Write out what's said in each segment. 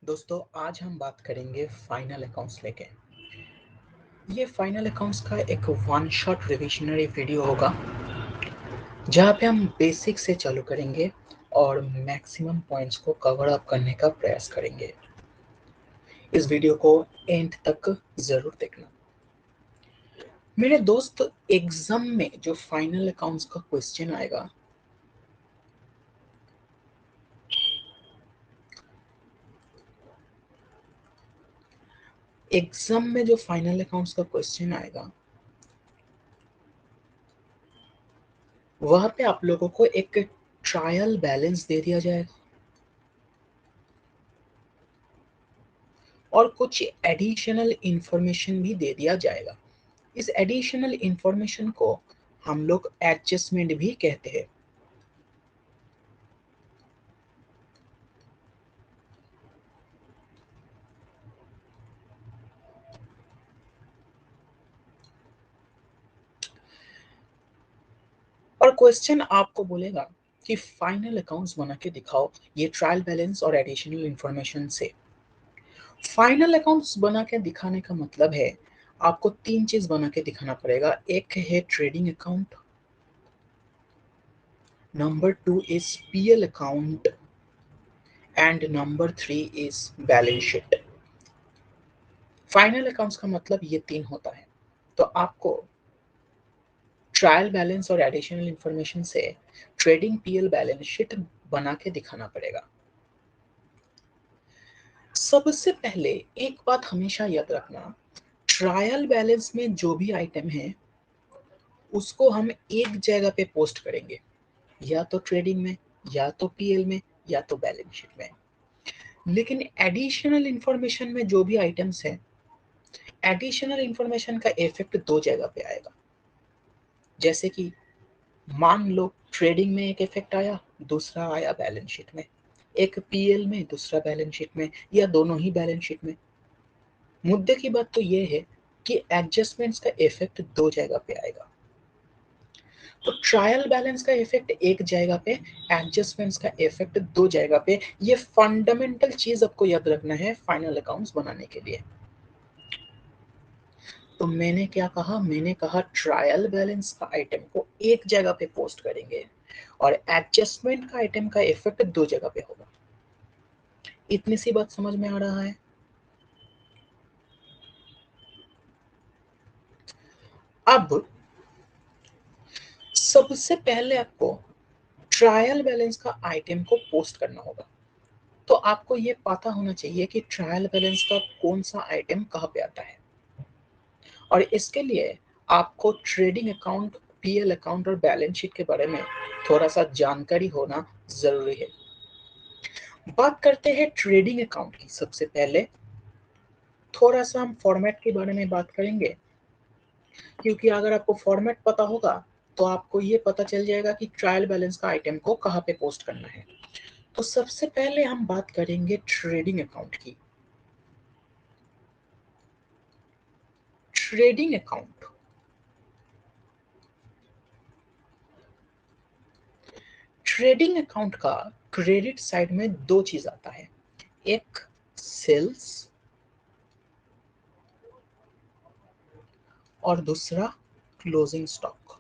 दोस्तों आज हम बात करेंगे फाइनल अकाउंट्स लेके। ये फाइनल अकाउंट्स का एक वन शॉट रिविजनरी वीडियो होगा जहाँ पे हम बेसिक से चालू करेंगे और मैक्सिमम पॉइंट्स को कवर अप करने का प्रयास करेंगे। इस वीडियो को एंड तक जरूर देखना। मेरे दोस्त, एग्जाम में जो फाइनल अकाउंट्स का क्वेश्चन आएगा एग्जाम में जो फाइनल अकाउंट्स का क्वेश्चन आएगा वहां पे आप लोगों को एक ट्रायल बैलेंस दे दिया जाएगा और कुछ एडिशनल इंफॉर्मेशन भी दे दिया जाएगा। इस एडिशनल इंफॉर्मेशन को हम लोग एडजस्टमेंट भी कहते हैं। और क्वेश्चन आपको बोलेगा कि फाइनल अकाउंट्स बना के दिखाओ ये ट्रायल बैलेंस और एडिशनल इंफॉर्मेशन से। फाइनल अकाउंट्स बना के दिखाने का मतलब है आपको तीन चीज बना के दिखाना पड़ेगा। एक है trading account, number two is PL account and number three is balance sheet. Final accounts का मतलब ये तीन होता है। तो आपको ट्रायल बैलेंस और एडिशनल इंफॉर्मेशन से ट्रेडिंग पीएल बैलेंस शीट बना के दिखाना पड़ेगा। सबसे पहले एक बात हमेशा याद रखना, ट्रायल बैलेंस में जो भी आइटम है उसको हम एक जगह पे पोस्ट करेंगे, या तो ट्रेडिंग में, या तो पीएल में, या तो बैलेंस शीट में। लेकिन एडिशनल इंफॉर्मेशन में जो भी आइटम्स है, एडिशनल इंफॉर्मेशन का इफेक्ट दो जगह पे आएगा। जैसे कि मान लो ट्रेडिंग में एक इफेक्ट आया, दूसरा आया बैलेंस शीट में, एक पीएल में दूसरा बैलेंस शीट में, या दोनों ही बैलेंस शीट में। मुद्दे की बात तो ये है कि एडजस्टमेंट्स का इफेक्ट दो जगह पे आएगा। तो ट्रायल बैलेंस का इफेक्ट एक जगह पे, एडजस्टमेंट्स का इफेक्ट दो जगह पे। ये फंडामेंटल चीज आपको याद रखना है फाइनल अकाउंट्स बनाने के लिए। तो मैंने क्या कहा, मैंने कहा ट्रायल बैलेंस का आइटम को एक जगह पे पोस्ट करेंगे और एडजस्टमेंट का आइटम का इफेक्ट दो जगह पे होगा। इतनी सी बात समझ में आ रहा है? अब सबसे पहले आपको ट्रायल बैलेंस का आइटम को पोस्ट करना होगा। तो आपको ये पता होना चाहिए कि ट्रायल बैलेंस का कौन सा आइटम कहाँ पे आता है। और इसके लिए आपको ट्रेडिंग अकाउंट, पीएल अकाउंट और बैलेंस शीट के बारे में थोड़ा सा जानकारी होना जरूरी है। बात करते हैं ट्रेडिंग अकाउंट की। सबसे पहले थोड़ा सा हम फॉर्मेट के बारे में बात करेंगे, क्योंकि अगर आपको फॉर्मेट पता होगा तो आपको ये पता चल जाएगा कि ट्रायल बैलेंस का आइटम को कहाँ पे पोस्ट करना है। तो सबसे पहले हम बात करेंगे ट्रेडिंग अकाउंट की। ट्रेडिंग अकाउंट, ट्रेडिंग अकाउंट का क्रेडिट साइड में दो चीज आता है, एक सेल्स और दूसरा क्लोजिंग स्टॉक।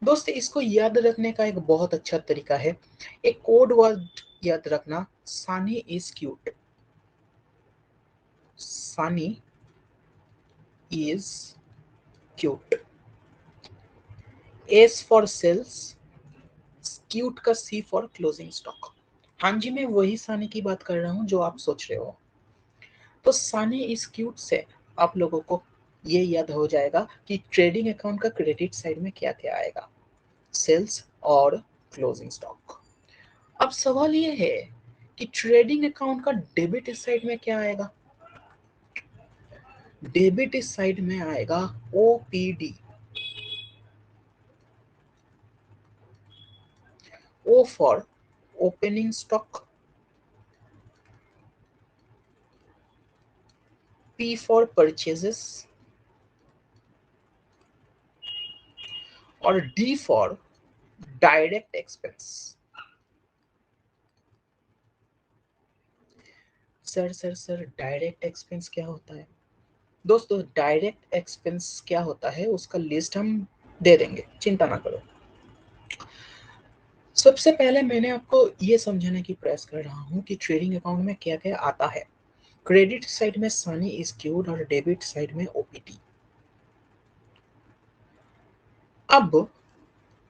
दोस्त, इसको याद रखने का एक बहुत अच्छा तरीका है। एक कोड वर्ड याद रखना, Saani is cute. Saani is cute. S for sales, cute का सी फॉर क्लोजिंग स्टॉक। हाँ जी, मैं वही सानी की बात कर रहा हूँ जो आप सोच रहे हो। तो सानी इज क्यूट से आप लोगों को ये याद हो जाएगा कि ट्रेडिंग अकाउंट का क्रेडिट साइड में क्या क्या आएगा, सेल्स और क्लोजिंग स्टॉक। अब सवाल ये है कि ट्रेडिंग अकाउंट का डेबिट साइड में क्या आएगा। डेबिट साइड में आएगा OPD. O for opening stock, P for purchases और D for direct expense. Sir direct expense क्या होता है? दोस्तों डायरेक्ट एक्सपेंस क्या होता है उसका लिस्ट हम दे देंगे, चिंता ना करो। सबसे पहले मैंने आपको ये समझाने की प्रयास कर रहा हूँ कि ट्रेडिंग अकाउंट में क्या क्या आता है। क्रेडिट साइड में सानी इस्क्यूड और डेबिट साइड में ओपीटी। अब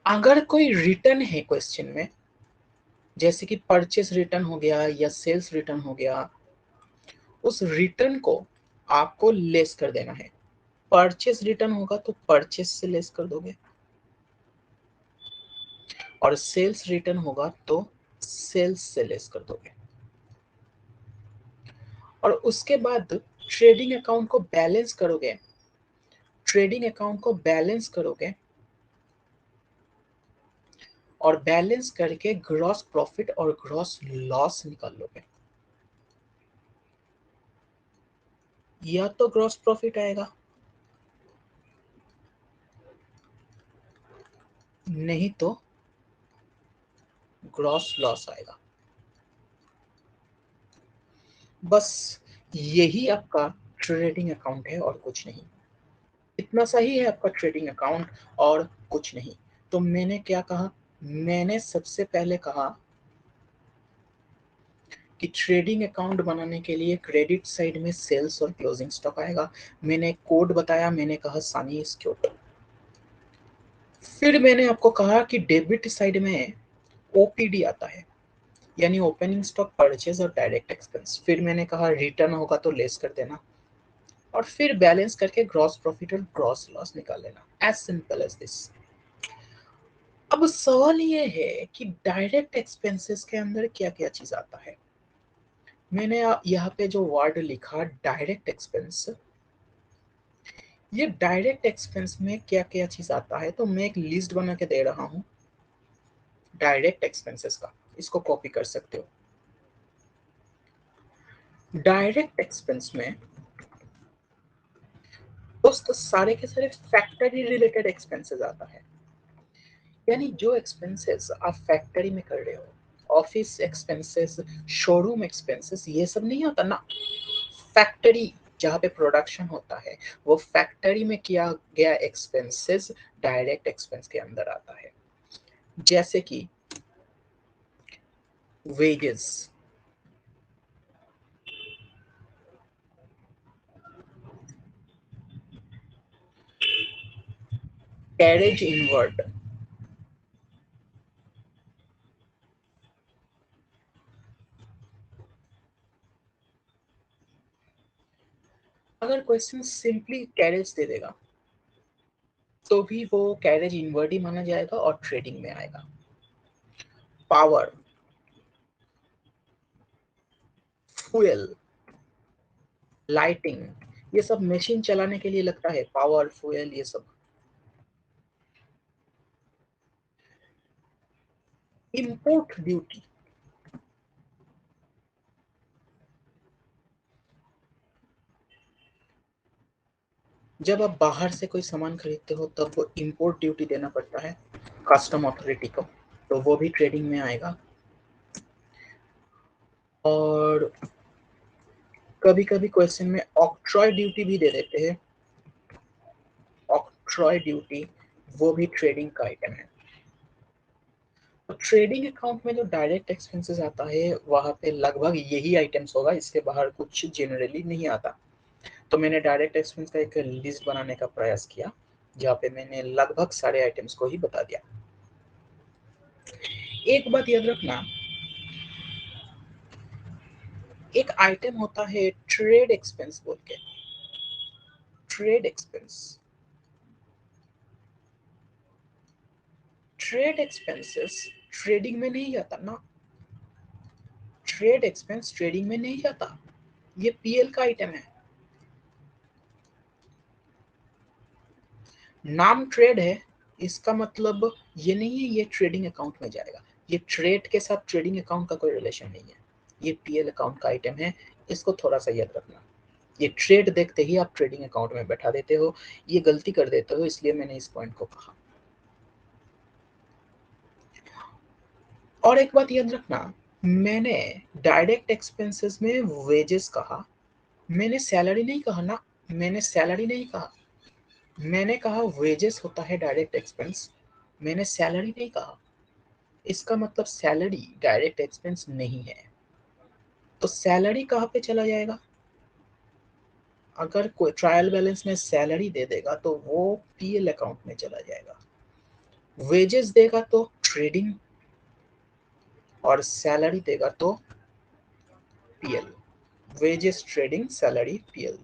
अगर कोई रिटर्न है क्वेश्चन में, जैसे कि परचेस रिटर्न हो गया या सेल्स रिटर्न हो गया, उस रिटर्न को आपको लेस कर देना है। परचेस रिटर्न होगा तो परचेस से लेस कर दोगे, और सेल्स रिटर्न होगा तो सेल्स से लेस कर दोगे। और उसके बाद ट्रेडिंग अकाउंट को बैलेंस करोगे। ट्रेडिंग अकाउंट को बैलेंस करोगे और बैलेंस करके ग्रॉस प्रॉफिट और ग्रॉस लॉस निकाल लोगे। या तो ग्रॉस प्रॉफिट आएगा, नहीं तो ग्रॉस लॉस आएगा। बस यही आपका ट्रेडिंग अकाउंट है और कुछ नहीं। इतना सही है आपका ट्रेडिंग अकाउंट और कुछ नहीं। तो मैंने क्या कहा? मैंने सबसे पहले कहा कि ट्रेडिंग अकाउंट बनाने के लिए क्रेडिट साइड में सेल्स और क्लोजिंग स्टॉक आएगा। मैंने कोड बताया, मैंने कहा सानी स्क्यूट। फिर मैंने आपको कहा कि डेबिट साइड में ओपीडी आता है, यानी ओपनिंग स्टॉक परचेज और डायरेक्ट एक्सपेंस। फिर मैंने कहा रिटर्न होगा तो लेस कर देना, और फिर बैलेंस करके ग्रॉस प्रॉफिट और ग्रॉस लॉस निकाल लेना। As simple as this. अब सवाल ये है कि डायरेक्ट एक्सपेंसेस के अंदर क्या क्या चीज आता है। मैंने यहाँ पे जो वर्ड लिखा डायरेक्ट एक्सपेंस, ये डायरेक्ट एक्सपेंस में क्या क्या चीज आता है, तो मैं एक लिस्ट बना के दे रहा हूँ डायरेक्ट एक्सपेंसेस का। इसको कॉपी कर सकते हो। डायरेक्ट एक्सपेंस में दोस्तों सारे के सारे फैक्टरी रिलेटेड एक्सपेंसेस आता है। यानी जो एक्सपेंसेस आप फैक्ट्री में कर रहे हो, ऑफिस एक्सपेंसेस, शोरूम एक्सपेंसेस, ये सब नहीं आता ना। फैक्ट्री जहाँ पे प्रोडक्शन होता है, वो फैक्ट्री में किया गया एक्सपेंसेस डायरेक्ट एक्सपेंस के अंदर आता है। जैसे कि वेजेस, कैरेज इनवर्ट। अगर क्वेश्चन सिंपली कैरेज दे देगा तो भी वो कैरेज इनवर्ट ही माना जाएगा और ट्रेडिंग में आएगा। पावर, फ्यूल, लाइटिंग, ये सब मशीन चलाने के लिए लगता है, पावर फ्यूल ये सब। इंपोर्ट ड्यूटी, जब आप बाहर से कोई सामान खरीदते हो तब वो इंपोर्ट ड्यूटी देना पड़ता है कस्टम अथॉरिटी को, तो वो भी ट्रेडिंग में आएगा। और कभी कभी क्वेश्चन में ऑक्ट्रॉय ड्यूटी भी दे देते हैं। ऑक्ट्रॉय ड्यूटी वो भी ट्रेडिंग का आइटम है। तो ट्रेडिंग अकाउंट में जो डायरेक्ट एक्सपेंसेस आता है वहां पे लगभग यही आइटम्स होगा, इसके बाहर कुछ जनरली नहीं आता। तो मैंने डायरेक्ट एक्सपेंस का एक लिस्ट बनाने का प्रयास किया, जहाँ पे मैंने लगभग सारे आइटम्स को ही बता दिया। एक बात याद रखना, एक आइटम होता है ट्रेड एक्सपेंस बोल के। Trade expense, trade expenses trading में नहीं आता ना। ट्रेड एक्सपेंस ट्रेडिंग में नहीं आता, ये पीएल का आइटम है। नाम ट्रेड है, इसका मतलब ये नहीं है ये ट्रेडिंग अकाउंट में जाएगा। ये ट्रेड के साथ ट्रेडिंग अकाउंट का कोई रिलेशन नहीं है, ये पीएल अकाउंट का आइटम है। इसको थोड़ा सा याद रखना। ये ट्रेड देखते ही आप ट्रेडिंग अकाउंट में बैठा देते हो, ये गलती कर देते हो, इसलिए मैंने इस पॉइंट को कहा। और एक बात याद रखना, मैंने डायरेक्ट एक्सपेंसेस में वेजेस कहा, मैंने सैलरी नहीं कहा ना, मैंने सैलरी नहीं कहा, मैंने कहा वेजेस होता है डायरेक्ट एक्सपेंस, मैंने सैलरी नहीं कहा। इसका मतलब सैलरी डायरेक्ट एक्सपेंस नहीं है। तो सैलरी कहाँ पे चला जाएगा? अगर कोई ट्रायल बैलेंस में सैलरी दे देगा तो वो पीएल अकाउंट में चला जाएगा। वेजेस देगा तो ट्रेडिंग, और सैलरी देगा तो PL. Wages trading, salary PL.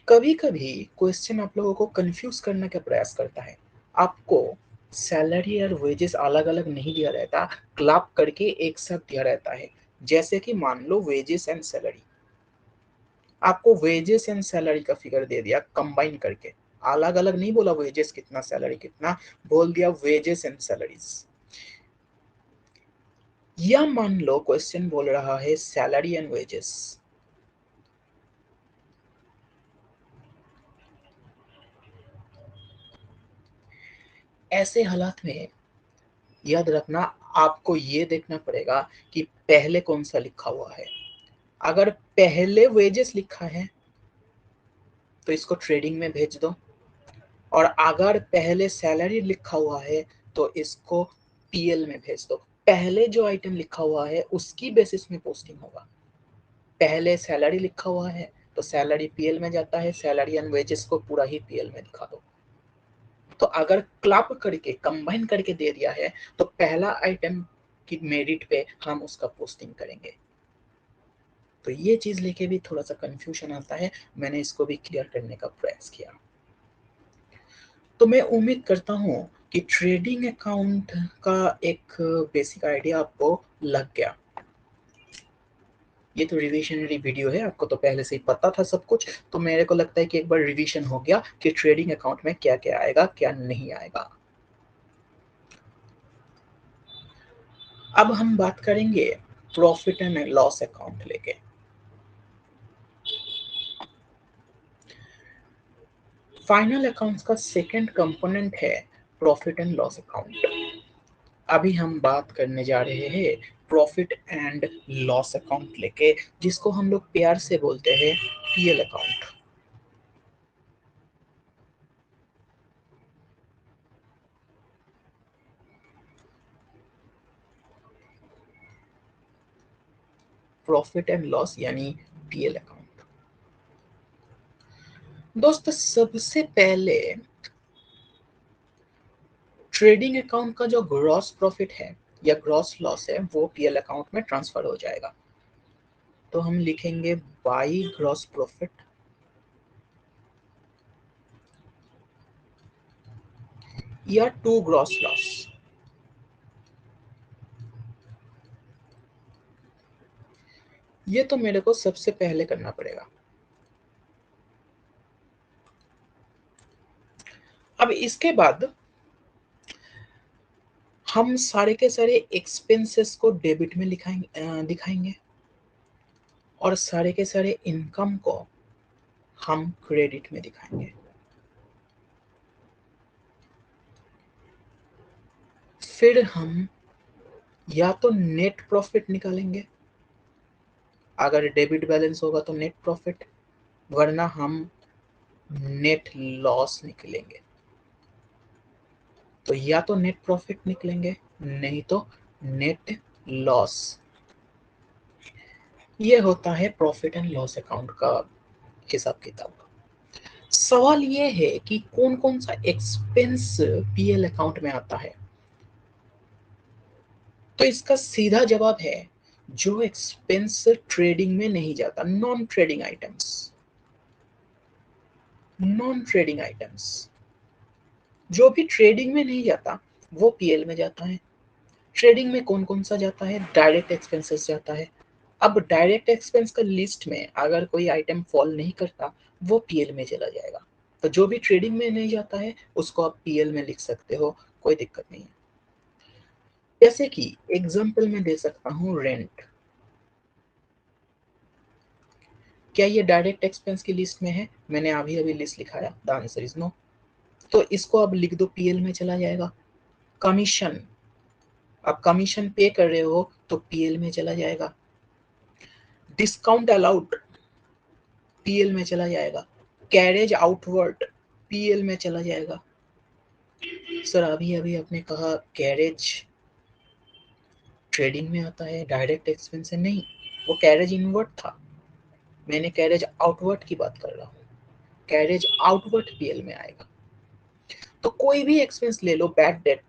कभी कभी क्वेश्चन आप लोगों को कंफ्यूज करने का प्रयास करता है। आपको सैलरी और वेजेस अलग अलग नहीं दिया रहता, क्लब करके एक साथ दिया रहता है। जैसे कि मान लो वेजेस एंड सैलरी, आपको वेजेस एंड सैलरी का फिगर दे दिया कंबाइन करके, अलग अलग नहीं बोला वेजेस कितना सैलरी कितना, बोल दिया वेजेस एंड सैलरीज। या मान लो क्वेश्चन बोल रहा है सैलरी एंड वेजेस, ऐसे हालात में याद रखना आपको ये देखना पड़ेगा कि पहले कौन सा लिखा हुआ है। अगर पहले वेजेस लिखा है तो इसको ट्रेडिंग में भेज दो, और अगर पहले सैलरी लिखा हुआ है तो इसको पीएल में भेज दो। पहले जो आइटम लिखा हुआ है उसकी बेसिस में पोस्टिंग होगा। पहले सैलरी लिखा हुआ है तो सैलरी पीएल में जाता है, सैलरी एंड वेजेस को पूरा ही पीएल में दिखा दो। तो अगर क्लब करके कंबाइन करके दे दिया है तो पहला आइटम की मेरिट पे हम उसका पोस्टिंग करेंगे। तो ये चीज लेके भी थोड़ा सा कंफ्यूजन आता है, मैंने इसको भी क्लियर करने का प्रयास किया। तो मैं उम्मीद करता हूँ कि ट्रेडिंग अकाउंट का एक बेसिक आइडिया आपको लग गया। ये तो रिविजनरी वीडियो है, आपको तो पहले से ही पता था सब कुछ, तो मेरे को लगता है कि एक बार रिवीजन हो गया कि ट्रेडिंग अकाउंट में क्या क्या आएगा क्या नहीं आएगा। अब हम बात करेंगे प्रॉफिट एंड लॉस अकाउंट लेके। फाइनल अकाउंट्स का सेकंड कंपोनेंट है प्रॉफिट एंड लॉस अकाउंट। अभी हम बात करने जा रहे हैं प्रॉफिट एंड लॉस अकाउंट लेके, जिसको हम लोग प्यार से बोलते हैं PL account. Profit and loss यानी पीएल अकाउंट। दोस्तों सबसे पहले ट्रेडिंग अकाउंट का जो ग्रॉस प्रॉफिट है या ग्रॉस लॉस है वो पीएल अकाउंट में ट्रांसफर हो जाएगा। तो हम लिखेंगे बाई ग्रॉस प्रॉफिट या टू ग्रॉस लॉस। ये तो मेरे को सबसे पहले करना पड़ेगा। अब इसके बाद हम सारे के सारे एक्सपेंसेस को डेबिट में दिखाएंगे, और सारे के सारे इनकम को हम क्रेडिट में दिखाएंगे। फिर हम या तो नेट प्रॉफिट निकालेंगे, अगर डेबिट बैलेंस होगा तो नेट प्रॉफिट, वरना हम नेट लॉस निकलेंगे। तो या तो नेट प्रॉफिट निकलेंगे, नहीं तो नेट लॉस। ये होता है प्रॉफिट एंड लॉस अकाउंट का हिसाब किताब। सवाल ये है कि कौन कौन सा एक्सपेंस पीएल अकाउंट में आता है। तो इसका सीधा जवाब है जो एक्सपेंस ट्रेडिंग में नहीं जाता, non trading items. Non trading items जो भी ट्रेडिंग में नहीं जाता वो पीएल में जाता है। ट्रेडिंग में कौन कौन सा जाता है? डायरेक्ट एक्सपेंसेस जाता है। अब डायरेक्ट एक्सपेंस का लिस्ट में अगर कोई आइटम फॉल नहीं करता वो पीएल में चला जाएगा। तो जो भी ट्रेडिंग में नहीं जाता है उसको आप पीएल में लिख सकते हो, कोई दिक्कत नहीं है। जैसे कि एग्जांपल में दे सकता हूँ रेंट। क्या ये डायरेक्ट एक्सपेंस की लिस्ट में है? मैंने अभी अभी लिस्ट लिखाया, द आंसर इज नो। तो इसको अब लिख दो, पीएल में चला जाएगा। कमीशन, आप कमीशन पे कर रहे हो तो पीएल में चला जाएगा। डिस्काउंट अलाउड पीएल में चला जाएगा। कैरेज आउटवर्ड पीएल में चला जाएगा। सर अभी अभी आपने कहा कैरेज ट्रेडिंग में आता है, डायरेक्ट एक्सपेंस है। नहीं, वो कैरेज इनवर्ड था, मैंने कैरेज आउटवर्ड की बात कर रहा हूँ। कैरेज आउटवर्ड पीएल में आएगा। तो कोई भी एक्सपेंस ले लो, बैड डेट,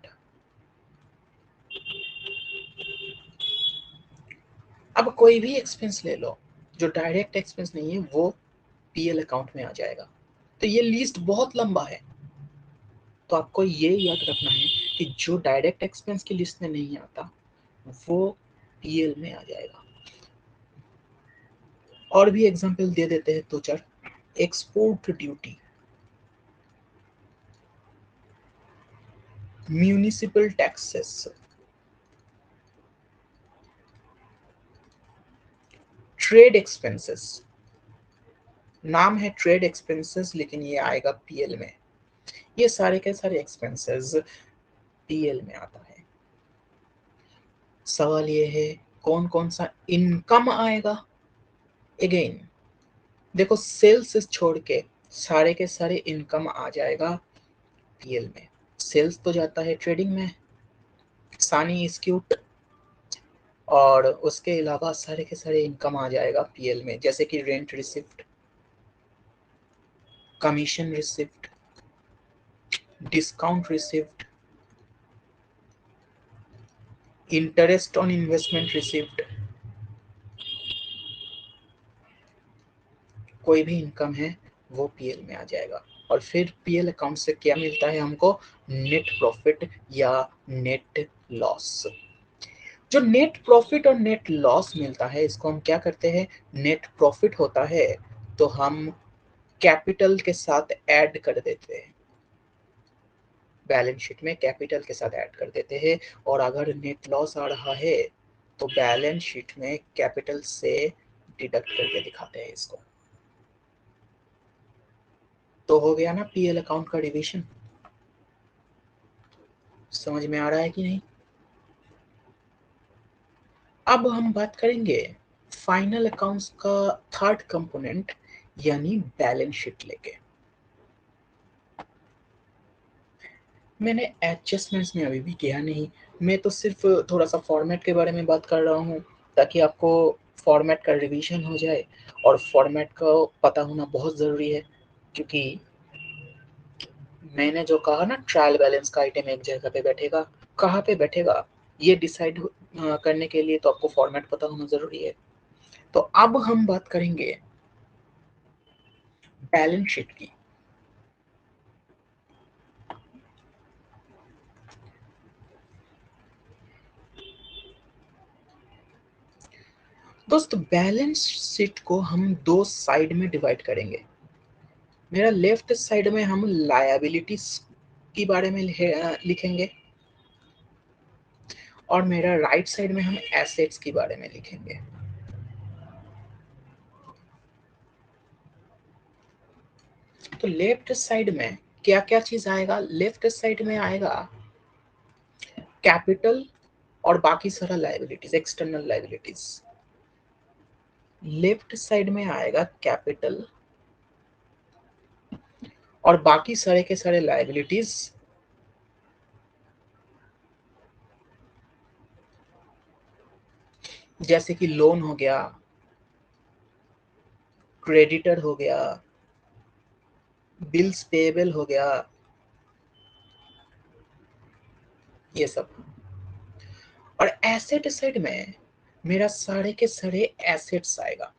अब कोई भी एक्सपेंस ले लो जो डायरेक्ट एक्सपेंस नहीं है, वो पीएल अकाउंट में आ जाएगा। तो ये लिस्ट बहुत लंबा है, तो आपको ये याद रखना है कि जो डायरेक्ट एक्सपेंस की लिस्ट में नहीं आता वो पीएल में आ जाएगा। और भी एग्जांपल दे देते हैं दो चार। Export duty, municipal taxes, trade expenses, नाम है ट्रेड एक्सपेंसेस लेकिन ये आएगा पीएल में। ये सारे के सारे एक्सपेंसेस पीएल में आता है। सवाल ये है कौन कौन सा इनकम आएगा। अगेन देखो, सेल्स छोड़ के सारे के सारे इनकम आ जाएगा पीएल में। सेल्स तो जाता है ट्रेडिंग में, सानी इंस्टीट्यूट, और उसके अलावा सारे के सारे इनकम आ जाएगा पीएल में, जैसे कि rent receipt, commission receipt, discount receipt, interest on investment receipt, कोई भी इनकम है वो पीएल में आ जाएगा। और फिर पीएल अकाउंट से क्या मिलता है हमको, नेट प्रॉफिट या नेट लॉस। जो नेट प्रॉफिट और नेट लॉस मिलता है इसको हम क्या करते हैं, नेट प्रॉफिट होता है तो हम कैपिटल के साथ ऐड कर देते हैं, बैलेंस शीट में कैपिटल के साथ ऐड कर देते हैं। और अगर नेट लॉस आ रहा है तो बैलेंस शीट में कैपिटल से डिडक्ट करके दिखाते हैं इसको। तो हो गया ना पीएल अकाउंट का डिवीजन। समझ में आ रहा है कि नहीं। अब हम बात करेंगे फाइनल अकाउंट्स का थर्ड कंपोनेंट यानी बैलेंस शीट लेके। मैंने एडजस्टमेंट्स में अभी भी किया नहीं, मैं तो सिर्फ थोड़ा सा फॉर्मेट के बारे में बात कर रहा हूँ ताकि आपको फॉर्मेट का रिवीजन हो जाए। और फॉर्मेट का पता होना बहुत ज़रूरी है, क्योंकि मैंने जो कहा ना ट्रायल बैलेंस का आइटम एक जगह पे बैठेगा, कहाँ पे बैठेगा ये डिसाइड करने के लिए तो आपको फॉर्मेट पता होना ज़रूरी है। तो अब हम बात करेंगे बैलेंस शीट की। दोस्त बैलेंस शीट को हम दो साइड में डिवाइड करेंगे। मेरा लेफ्ट साइड में हम लायबिलिटीज के बारे में लिखेंगे, और मेरा राइट साइड में हम एसेट्स के बारे में लिखेंगे। तो लेफ्ट साइड में क्या क्या चीज आएगा, लेफ्ट साइड में आएगा कैपिटल और बाकी सारा liabilities, external liabilities. Left side में आएगा कैपिटल और बाकी सारे के सारे लायबिलिटीज, जैसे कि लोन हो गया, क्रेडिटर हो गया, बिल्स पेएबल हो गया, ये सब। और एसेट साइड में मेरा सारे के सारे एसेट्स आएगा।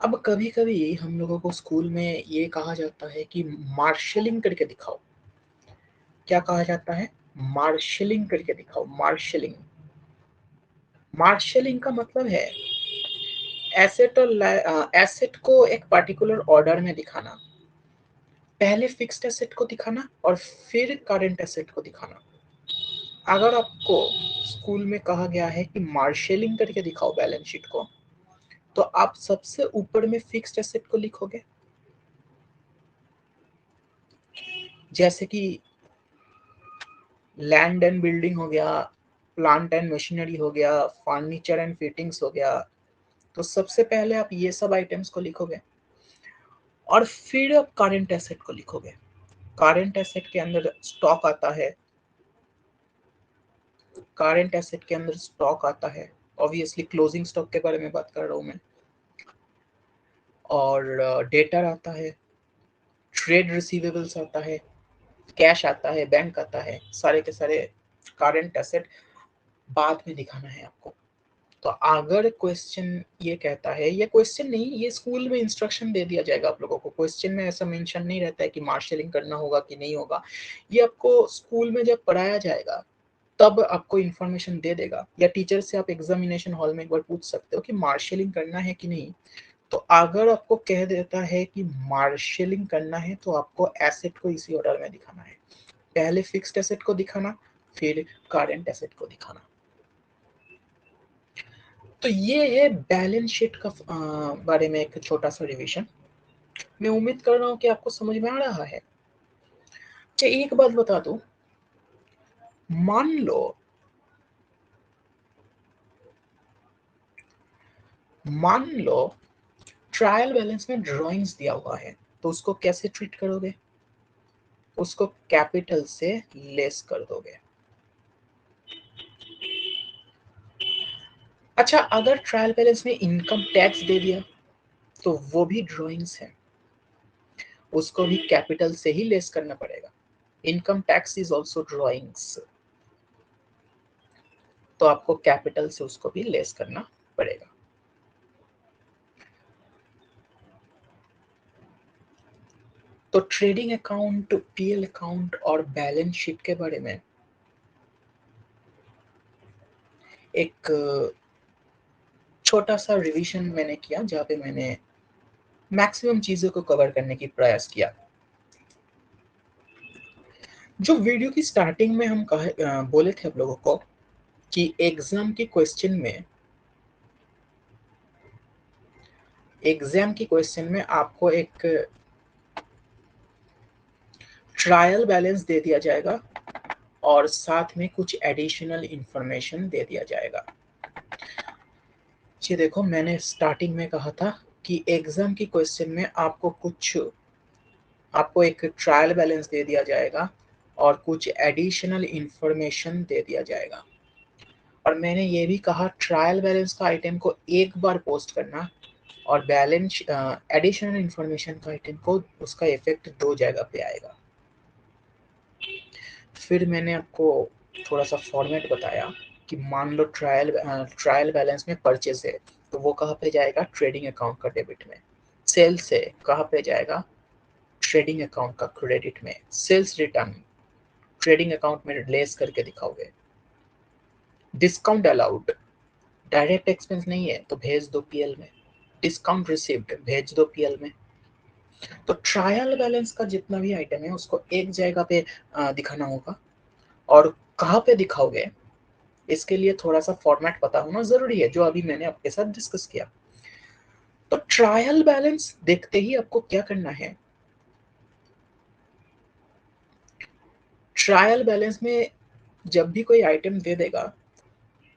अब कभी कभी हम लोगों को स्कूल में ये कहा जाता है कि मार्शलिंग करके दिखाओ। क्या कहा जाता है, मार्शलिंग करके दिखाओ। मार्शलिंग, मार्शलिंग का मतलब है एसेट और एसेट को एक पर्टिकुलर ऑर्डर में दिखाना। पहले फिक्स्ड एसेट को दिखाना और फिर करंट एसेट को दिखाना। अगर आपको स्कूल में कहा गया है कि मार्शलिंग करके दिखाओ बैलेंस शीट को, तो आप सबसे ऊपर में फिक्स्ड एसेट को लिखोगे, जैसे कि लैंड एंड बिल्डिंग हो गया, प्लांट एंड मशीनरी हो गया, फर्नीचर एंड फिटिंग्स हो गया। तो सबसे पहले आप ये सब आइटम्स को लिखोगे और फिर आप करंट एसेट को लिखोगे। करंट एसेट के अंदर स्टॉक आता है, करंट एसेट के अंदर स्टॉक आता है, ऑब्वियसली क्लोजिंग स्टॉक के बारे में बात कर रहा हूं मैं, और डेटर आता है, ट्रेड रिसीवेबल्स आता है, कैश आता है, बैंक आता है, सारे के सारे करंट एसेट बाद में दिखाना है आपको। तो अगर क्वेश्चन ये कहता है, ये क्वेश्चन नहीं, ये स्कूल में इंस्ट्रक्शन दे दिया जाएगा आप लोगों को, क्वेश्चन में ऐसा मेंशन नहीं रहता है कि मार्शलिंग करना होगा कि नहीं होगा। ये आपको स्कूल में जब पढ़ाया जाएगा तब आपको इन्फॉर्मेशन दे देगा, या टीचर से आप एग्जामिनेशन हॉल में एक बार पूछ सकते हो कि मार्शलिंग करना है कि नहीं। तो अगर आपको कह देता है कि मार्शलिंग करना है तो आपको एसेट को इसी ऑर्डर में दिखाना है, पहले फिक्स्ड एसेट को दिखाना, फिर करंट एसेट को दिखाना। तो ये है बैलेंस शीट का बारे में एक छोटा सा रिवीजन। मैं उम्मीद कर रहा हूँ कि आपको समझ में आ रहा है। अच्छा, एक बात बता दूं, मान लो ट्रायल बैलेंस में ड्राइंग्स दिया हुआ है, तो उसको कैसे ट्रीट करोगे? उसको कैपिटल से लेस कर दोगे। अच्छा, अगर ट्रायल बैलेंस में इनकम टैक्स दे दिया तो वो भी ड्राइंग्स है, उसको भी कैपिटल से ही लेस करना पड़ेगा। Income tax is also drawings, तो आपको कैपिटल से उसको भी लेस करना पड़ेगा। तो ट्रेडिंग अकाउंट, पीएल अकाउंट और बैलेंस शीट के बारे में एक छोटा सा रिवीजन मैंने किया, जहाँ पे मैंने मैक्सिमम चीजों को कवर करने की प्रयास किया। जो वीडियो की स्टार्टिंग में हम बोले थे आप लोगों को कि एग्जाम की क्वेश्चन में आपको एक ट्रायल बैलेंस दे दिया जाएगा और साथ में कुछ एडिशनल इंफॉर्मेशन दे दिया जाएगा। ये देखो, मैंने स्टार्टिंग में कहा था कि एग्जाम की क्वेश्चन में आपको एक ट्रायल बैलेंस दे दिया जाएगा और कुछ एडिशनल इंफॉर्मेशन दे दिया जाएगा। और मैंने ये भी कहा ट्रायल बैलेंस का आइटम को एक बार पोस्ट करना, और बैलेंस एडिशनल इंफॉर्मेशन का आइटम को उसका इफेक्ट दो जगह पे आएगा। फिर मैंने आपको थोड़ा सा फॉर्मेट बताया कि मान लो ट्रायल बैलेंस में परचेज है, तो वो कहाँ पे जाएगा? ट्रेडिंग अकाउंट का डेबिट में। सेल्स है, कहाँ पे जाएगा? ट्रेडिंग अकाउंट का क्रेडिट में। सेल्स रिटर्न ट्रेडिंग अकाउंट में लेस करके दिखाओगे। डिस्काउंट अलाउड, डायरेक्ट एक्सपेंस नहीं है तो भेज दो पीएल में। डिस्काउंट रिसीव्ड, भेज दो पीएल में। तो ट्रायल बैलेंस का जितना भी आइटम है उसको एक जगह पे दिखाना होगा। और कहाँ पे दिखाओगे, इसके लिए थोड़ा सा फॉर्मेट पता होना जरूरी है, जो अभी मैंने आपके साथ डिस्कस किया। तो ट्रायल बैलेंस देखते ही आपको क्या करना है? ट्रायल बैलेंस में जब भी कोई आइटम दे देगा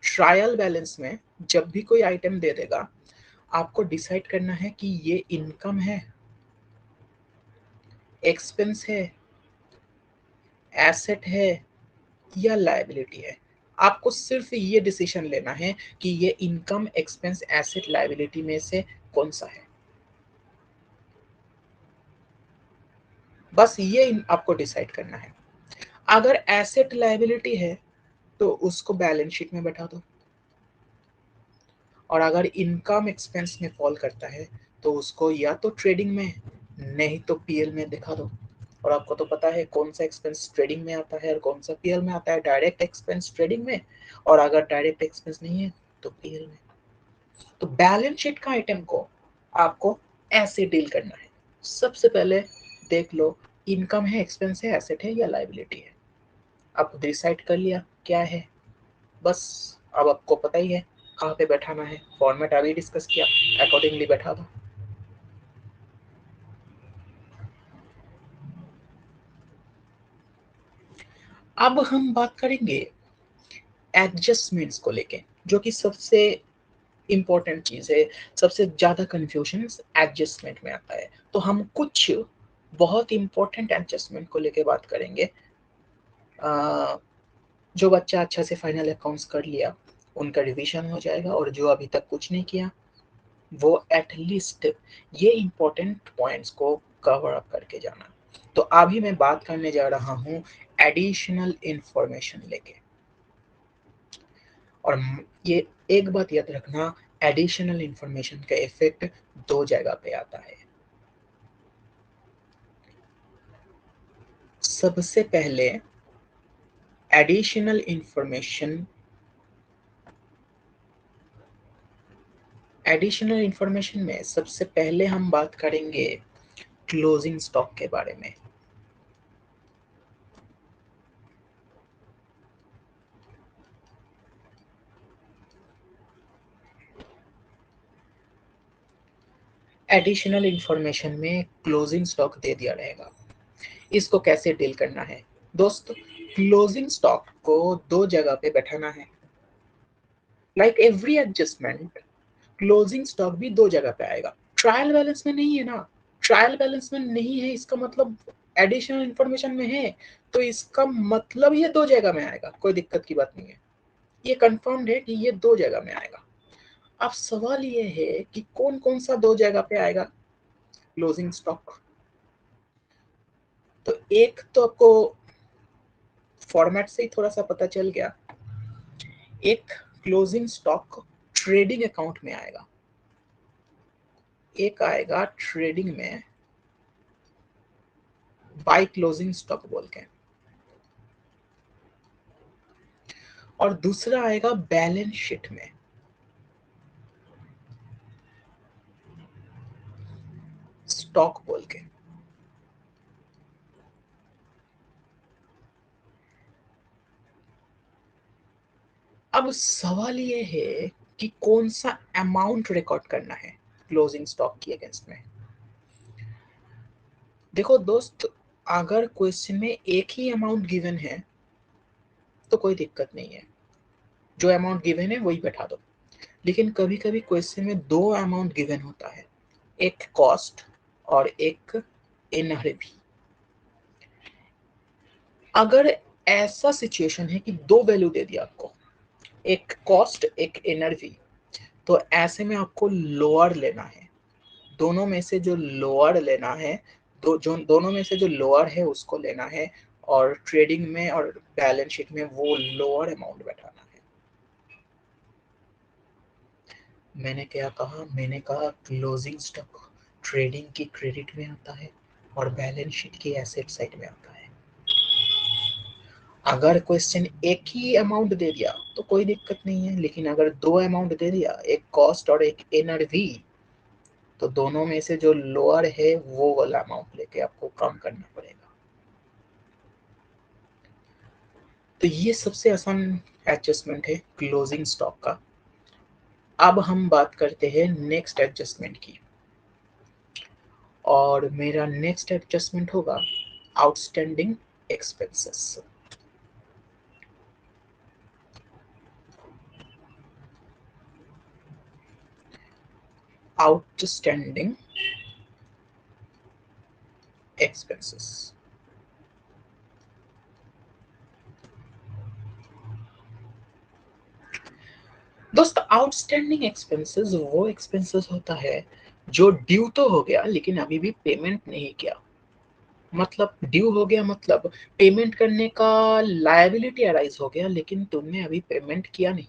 ट्रायल बैलेंस में जब भी कोई आइटम दे देगा, आपको डिसाइड करना है कि ये इनकम है, एक्सपेंस है, एसेट है या लायबिलिटी है। आपको सिर्फ ये डिसीजन लेना है कि ये इनकम, एक्सपेंस, एसेट, लायबिलिटी में से कौन सा है। बस ये आपको डिसाइड करना है। अगर एसेट लायबिलिटी है तो उसको बैलेंस शीट में बैठा दो, और अगर इनकम एक्सपेंस में फॉल करता है तो उसको या तो ट्रेडिंग में, नहीं तो पीएल में दिखा दो। और आपको तो पता है कौन सा एक्सपेंस ट्रेडिंग में आता है और कौन सा पीएल में आता है। डायरेक्ट एक्सपेंस ट्रेडिंग में, और अगर डायरेक्ट एक्सपेंस नहीं है तो पीएल में। तो बैलेंस शीट का आइटम को आपको ऐसे डील करना है। सबसे पहले देख लो इनकम है, एक्सपेंस है, एसेट है या लायबिलिटी है। आप डिसाइड कर लिया क्या है, बस अब आपको पता ही है कहाँ पे बैठाना है। फॉर्मेट अभी डिस्कस किया, अकॉर्डिंगली बैठा दो। अब हम बात करेंगे एडजस्टमेंट्स को लेके, जो कि सबसे इंपॉर्टेंट चीज है। सबसे ज्यादा कंफ्यूजन एडजस्टमेंट में आता है, तो हम कुछ बहुत इंपॉर्टेंट एडजस्टमेंट को लेके बात करेंगे। जो बच्चा अच्छा से फाइनल अकाउंट्स कर लिया उनका रिवीजन हो जाएगा, और जो अभी तक कुछ नहीं किया वो एटलीस्ट ये इंपॉर्टेंट पॉइंट्स को कवर अप करके जाना। तो अभी मैं बात करने जा रहा हूँ एडिशनल इंफॉर्मेशन लेके। और ये एक बात याद रखना, एडिशनल इंफॉर्मेशन का इफेक्ट दो जगह पे आता है। सबसे पहले एडिशनल इंफॉर्मेशन में सबसे पहले हम बात करेंगे क्लोजिंग स्टॉक के बारे में। एडिशनल इंफॉर्मेशन में क्लोजिंग स्टॉक दे दिया रहेगा, इसको कैसे डील करना है दोस्त। क्लोजिंग स्टॉक को दो जगह पे बैठाना है। Like every adjustment, closing stock भी दो जगह पे आएगा। ट्रायल बैलेंस में नहीं है ना, ट्रायल बैलेंस में नहीं है इसका मतलब एडिशनल इंफॉर्मेशन में है, तो इसका मतलब ये दो जगह में आएगा, कोई दिक्कत की बात नहीं है। ये कंफर्म्ड है कि ये दो जगह में आएगा। अब सवाल ये है कि कौन कौन सा दो जगह पे आएगा क्लोजिंग स्टॉक। तो एक तो आपको फॉर्मेट से ही थोड़ा सा पता चल गया। एक क्लोजिंग स्टॉक ट्रेडिंग अकाउंट में आएगा, एक आएगा ट्रेडिंग में बाय क्लोजिंग स्टॉक बोल के, और दूसरा आएगा बैलेंस शीट में स्टॉक बोल के। अब सवाल ये है कि कौन सा अमाउंट रिकॉर्ड करना है क्लोजिंग स्टॉक की अगेंस्ट में। देखो दोस्त, अगर क्वेश्चन में एक ही अमाउंट गिवन है तो कोई दिक्कत नहीं है, जो अमाउंट गिवन है वही बैठा दो। लेकिन कभी कभी क्वेश्चन में दो अमाउंट गिवन होता है, एक कॉस्ट और एक एनआरवी। अगर ऐसा सिचुएशन है कि दो वैल्यू दे दिया आपको, एक कॉस्ट एक एनआरवी, तो ऐसे में आपको लोअर लेना है। दोनों में से जो लोअर लेना है, दोनों में से जो लोअर है उसको लेना है, और ट्रेडिंग में और बैलेंस शीट में वो लोअर अमाउंट बैठाना है। मैंने क्या कहा, मैंने कहा क्लोजिंग स्टॉक ट्रेडिंग की क्रेडिट में आता है और बैलेंस शीट की एसेट साइड में आता है। अगर क्वेश्चन एक ही अमाउंट दे दिया तो कोई दिक्कत नहीं है, लेकिन अगर दो अमाउंट दे दिया, एक कॉस्ट और एक एनआरवी, तो दोनों में से जो लोअर है वो वाला अमाउंट लेके आपको काम करना पड़ेगा। तो ये सबसे आसान एडजस्टमेंट है क्लोजिंग स्टॉक का। अब हम बात करते हैं नेक्स्ट एडजस्टमेंट की, और मेरा नेक्स्ट एडजस्टमेंट होगा आउटस्टैंडिंग एक्सपेंसेस। आउटस्टैंडिंग एक्सपेंसेस दोस्त, आउटस्टैंडिंग एक्सपेंसेस वो एक्सपेंसेस होता है जो ड्यू तो हो गया लेकिन अभी भी पेमेंट नहीं किया। मतलब ड्यू हो गया मतलब पेमेंट करने का लायबिलिटी अराइज हो गया, लेकिन तुमने अभी पेमेंट किया नहीं।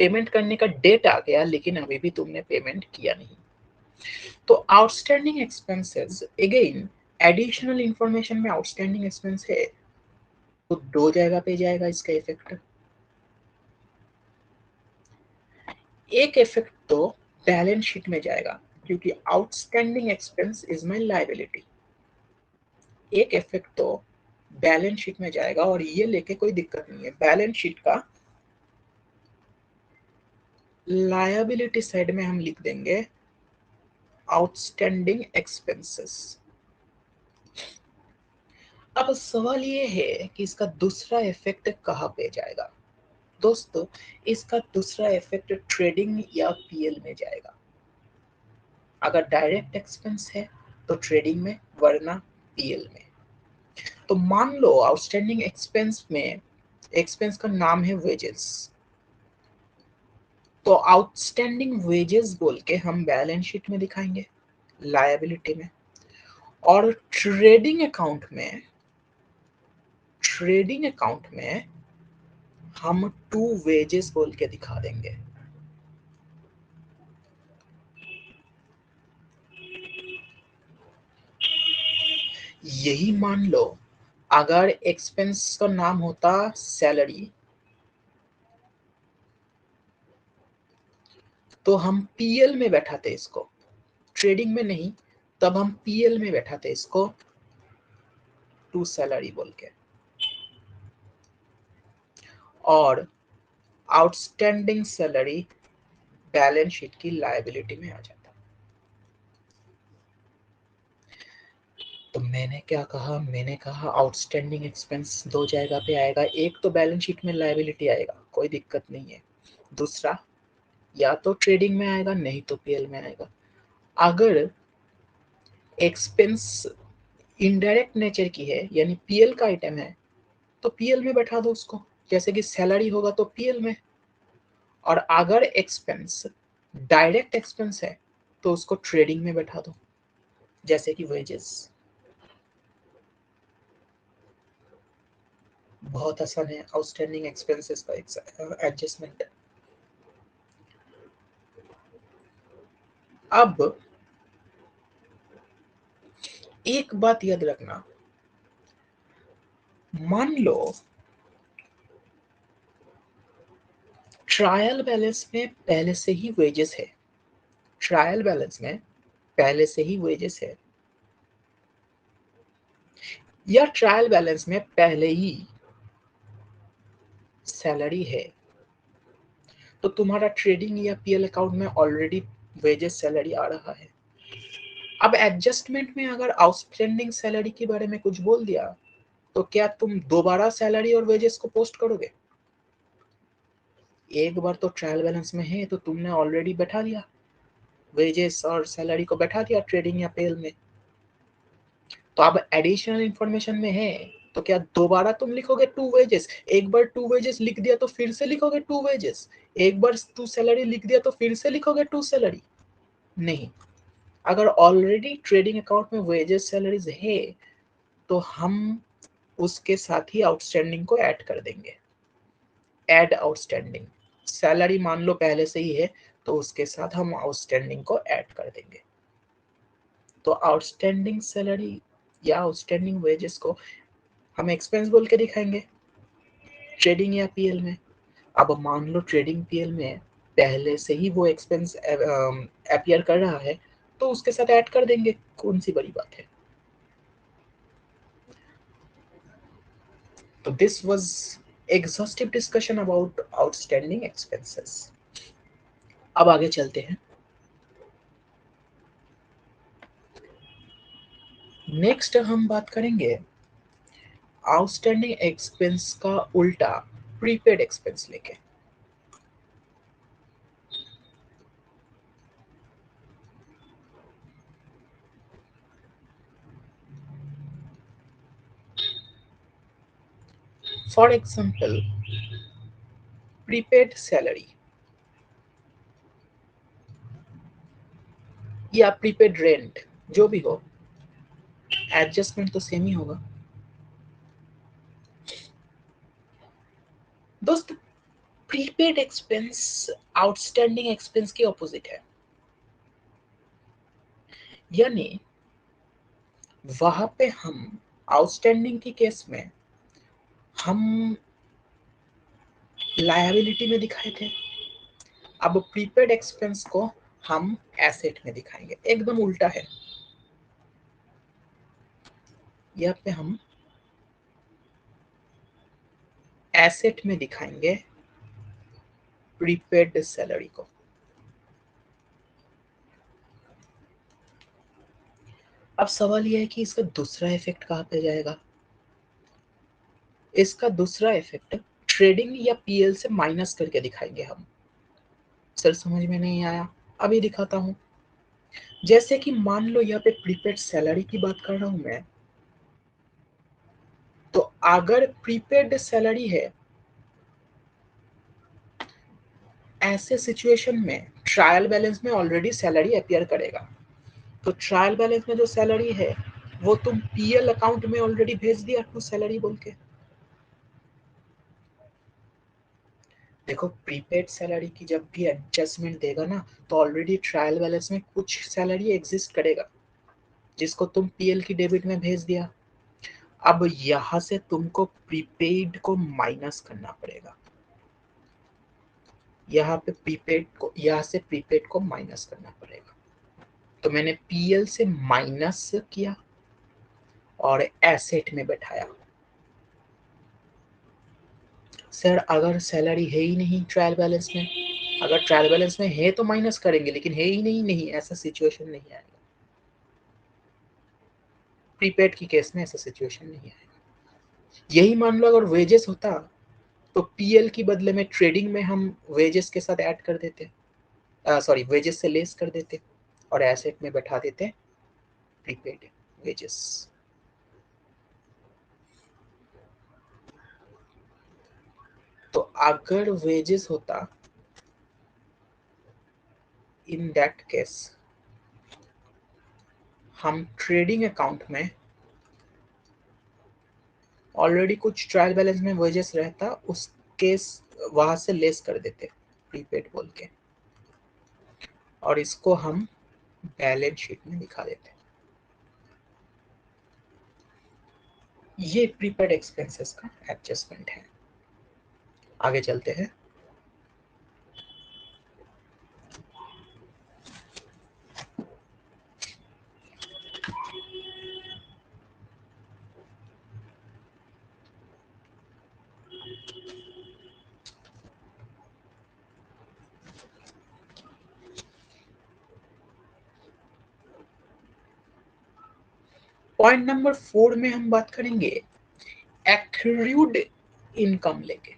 पेमेंट करने का डेट आ गया लेकिन अभी भी तुमने पेमेंट किया नहीं। तो outstanding expenses again additional information में आउटस्टैंडिंग एक्सपेंस है, तो दो जगह पे जाएगा इसका इफेक्ट। एक इफेक्ट तो बैलेंस शीट में जाएगा, क्योंकि outstanding expense is my liability. एक इफेक्ट तो बैलेंस शीट में जाएगा, और ये लेके कोई दिक्कत नहीं है। बैलेंस शीट का लायबिलिटी साइड में हम लिख देंगे आउटस्टैंडिंग एक्सपेंसेस। अब सवाल ये है कि इसका दूसरा इफेक्ट कहाँ पे जाएगा। दोस्तों, इसका दूसरा इफेक्ट ट्रेडिंग या पीएल में जाएगा। अगर डायरेक्ट एक्सपेंस है तो ट्रेडिंग में, वरना पीएल में। तो मान लो आउटस्टैंडिंग एक्सपेंस में, एक्सपेंस का नाम है वेजेस, तो आउटस्टैंडिंग वेजेस बोल के हम बैलेंस शीट में दिखाएंगे, लायबिलिटी में। और ट्रेडिंग अकाउंट में हम टू वेजेस बोल के दिखा देंगे। यही मान लो अगर एक्सपेंस का नाम होता सैलरी, तो हम पीएल में बैठाते इसको, ट्रेडिंग में नहीं, तब हम पीएल में बैठाते इसको टू सैलरी बोल के। और आउटस्टैंडिंग सैलरी बैलेंस शीट की लायबिलिटी में आ जाता। तो मैंने कहा आउटस्टैंडिंग एक्सपेंस दो जगह पे आएगा। एक तो बैलेंस शीट में लायबिलिटी आएगा, कोई दिक्कत नहीं है। दूसरा या तो ट्रेडिंग में आएगा, नहीं तो पीएल में आएगा। अगर एक्सपेंस इनडायरेक्ट नेचर की है, यानी पीएल का आइटम है, तो पीएल में बैठा दो उसको, जैसे कि सैलरी होगा तो पीएल में। और अगर एक्सपेंस डायरेक्ट एक्सपेंस है तो उसको ट्रेडिंग में बैठा दो, जैसे कि वेजेस। बहुत आसान है आउटस्टैंडिंग एक्सपेंसेस का एडजस्टमेंट। अब एक बात याद रखना, मान लो ट्रायल बैलेंस में पहले से ही वेजेस है, ट्रायल बैलेंस में पहले से ही वेजेस है, या ट्रायल बैलेंस में पहले ही सैलरी है, तो तुम्हारा ट्रेडिंग या पीएल अकाउंट में ऑलरेडी वेजेस सैलरी आ रहा है। अब एडजस्टमेंट में अगर आउटस्टैंडिंग सैलरी के बारे में कुछ बोल दिया, तो क्या तुम दोबारा सैलरी और वेजेस को पोस्ट करोगे? एक बार तो ट्रायल बैलेंस में है तो तुमने ऑलरेडी बैठा दिया, वेजेस और सैलरी को बैठा दिया ट्रेडिंग या पेल में। तो अब एडिशनल इंफॉर्मेशन में है, तो क्या दोबारा तुम लिखोगे टू वेजेस? एक बार टू वेजेस लिख दिया तो फिर से लिखोगे टू वेजेस? एक बार टू सैलरी लिख दिया तो फिर से लिखोगे टू सैलरी? नहीं। अगर ऑलरेडी ट्रेडिंग अकाउंट में वेजेस सैलरीज है, तो हम उसके साथ ही आउटस्टैंडिंग को ऐड कर देंगे। ऐड आउटस्टैंडिंग, सैलरी मान लो पहले से ही है, तो उसके साथ हम आउटस्टैंडिंग को ऐड कर देंगे। तो आउटस्टैंडिंग सैलरी या आउटस्टैंडिंग वेजेस को हम एक्सपेंस बोल के दिखाएंगे, ट्रेडिंग या पीएल में। अब मान लो ट्रेडिंग पीएल में पहले से ही वो एक्सपेंस अपीयर कर रहा है, तो उसके साथ ऐड कर देंगे, कौन सी बड़ी बात है। तो this was exhaustive discussion about outstanding expenses. अब आगे चलते हैं। नेक्स्ट हम बात करेंगे आउटस्टैंडिंग एक्सपेंस का उल्टा, प्रीपेड एक्सपेंस लेके। फॉर एग्जाम्पल प्रीपेड सैलरी या प्रीपेड रेंट, जो भी हो, एडजस्टमेंट तो सेम ही होगा। दोस्त, प्रीपेड एक्सपेंस आउटस्टैंडिंग एक्सपेंस के ऑपोजिट है, यानी वहां पे हम आउटस्टैंडिंग की केस में हम लायबिलिटी में दिखाए थे, अब प्रीपेड एक्सपेंस को हम एसेट में दिखाएंगे, एकदम उल्टा है। यहाँ पे हम एसेट में दिखाएंगे प्रीपेड सैलरी को। अब सवाल यह है कि इसका दूसरा इफेक्ट कहाँ पे जाएगा। इसका दूसरा इफेक्ट ट्रेडिंग या पीएल से माइनस करके दिखाएंगे हम। सर समझ में नहीं आया, अभी दिखाता हूं। जैसे कि मान लो यहाँ पे प्रीपेड सैलरी की बात कर रहा हूं मैं, तो अगर प्रीपेड सैलरी है, ऐसे सिचुएशन में ट्रायल बैलेंस में ऑलरेडी सैलरी अपीयर करेगा। तो ट्रायल बैलेंस में जो सैलरी है वो तुम पीएल अकाउंट में ऑलरेडी भेज दिया टू सैलरी बोल के। देखो प्रीपेड सैलरी की जब भी एडजस्टमेंट देगा ना, तो ऑलरेडी ट्रायल बैलेंस में कुछ सैलरी एग्जिस्ट करेगा जिसको तुम पीएल की डेबिट में भेज दिया। अब यहां से तुमको प्रीपेड को माइनस करना पड़ेगा, यहाँ पे प्रीपेड को, यहाँ से प्रीपेड को माइनस करना पड़ेगा। तो मैंने पीएल से माइनस किया और एसेट में बैठाया। सर अगर सैलरी है ही नहीं ट्रायल बैलेंस में, अगर ट्रायल बैलेंस में है तो माइनस करेंगे, लेकिन है ही नहीं, नहीं ऐसा सिचुएशन नहीं आएगा। प्रीपेड की केस में ऐसा सिचुएशन नहीं आएगा। यही मान लो अगर वेजेस होता तो पीएल की बदले में ट्रेडिंग में हम वेजेस के साथ ऐड कर देते, सॉरी वेजेस से लेस कर देते और एसेट में बैठा देते प्रीपेड वेजेस। तो अगर वेजेस होता, इन दैट केस हम ट्रेडिंग अकाउंट में ऑलरेडी कुछ ट्रायल बैलेंस में वेजेस रहता, उस केस वहां से लेस कर देते प्रीपेड बोल के, और इसको हम बैलेंस शीट में दिखा देते। ये प्रीपेड एक्सपेंसेस का एडजस्टमेंट है। आगे चलते हैं। पॉइंट नंबर 4 में हम बात करेंगे एक्रूड इनकम लेके।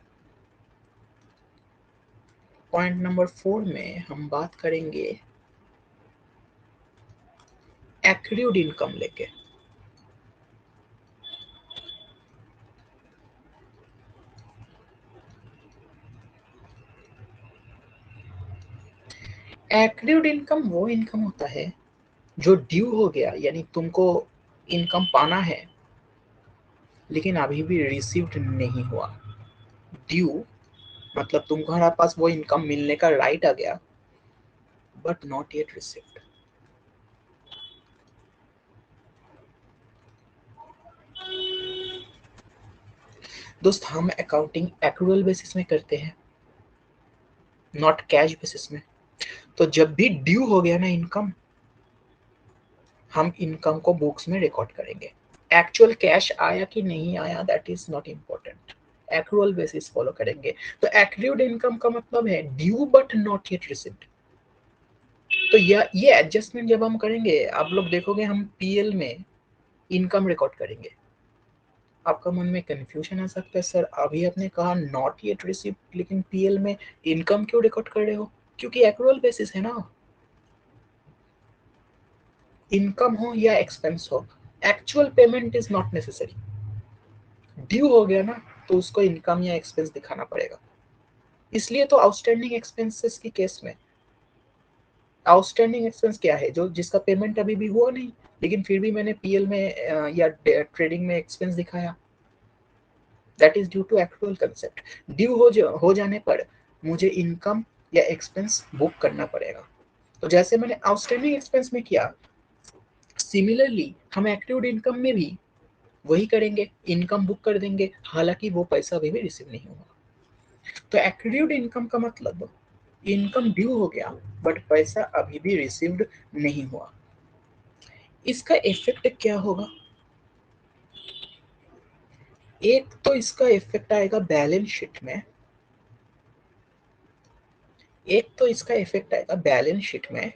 पॉइंट नंबर 4 में हम बात करेंगे एक्रूड इनकम लेके। एक्रूड इनकम वो इनकम होता है जो ड्यू हो गया, यानी तुमको इनकम पाना है लेकिन अभी भी रिसीव्ड नहीं हुआ। ड्यू मतलब तुम्हारे पास वो इनकम मिलने का राइट आ गया बट नॉट येट रिसीव्ड। दोस्त हम अकाउंटिंग एक्रूअल बेसिस में करते हैं, नॉट कैश बेसिस में। तो जब भी ड्यू हो गया ना इनकम, हम इनकम को बुक्स में रिकॉर्ड करेंगे। एक्चुअल कैश आया कि नहीं आया that is not important, accrual basis follow करेंगे। तो एक्रूड इनकम का मतलब है due but not yet received. तो ये एडजस्टमेंट जब हम करेंगे, आप लोग देखोगे हम पीएल में इनकम रिकॉर्ड करेंगे। आपका मन में कंफ्यूजन आ सकता है, सर अभी आपने कहा नॉट येट रिसीव्ड लेकिन पीएल में इनकम क्यों रिकॉर्ड कर रहे हो? क्योंकि एक्रूअल बेसिस है ना। इनकम हो या एक्सपेंस हो, actual payment is not necessary. Due हो गया ना तो उसको इनकम या एक्सपेंस दिखाना पड़ेगा। इसलिए तो आउटस्टैंडिंग एक्सपेंसेस की केस में, आउटस्टैंडिंग एक्सपेंस क्या है? जो जिसका पेमेंट अभी भी हुआ नहीं लेकिन फिर भी मैंने पीएल में या ट्रेडिंग में एक्सपेंस दिखाया, that is due to accrual concept. Due हो जाने पर मुझे इनकम या एक्सपेंस बुक करना पड़ेगा। तो जैसे मैंने आउटस्टैंडिंग एक्सपेंस में किया, सिमिलरली हम एक्टिव इनकम में भी वही करेंगे, इनकम बुक कर देंगे, हालांकि वो पैसा अभी भी रिसीव नहीं हुआ। तो एक्रूड इनकम का मतलब इनकम ड्यू हो गया बट पैसा अभी भी रिसीव्ड नहीं हुआ। इसका इफेक्ट क्या होगा? एक तो इसका इफेक्ट आएगा बैलेंस शीट में, एक तो इसका इफेक्ट आएगा बैलेंस शीट में।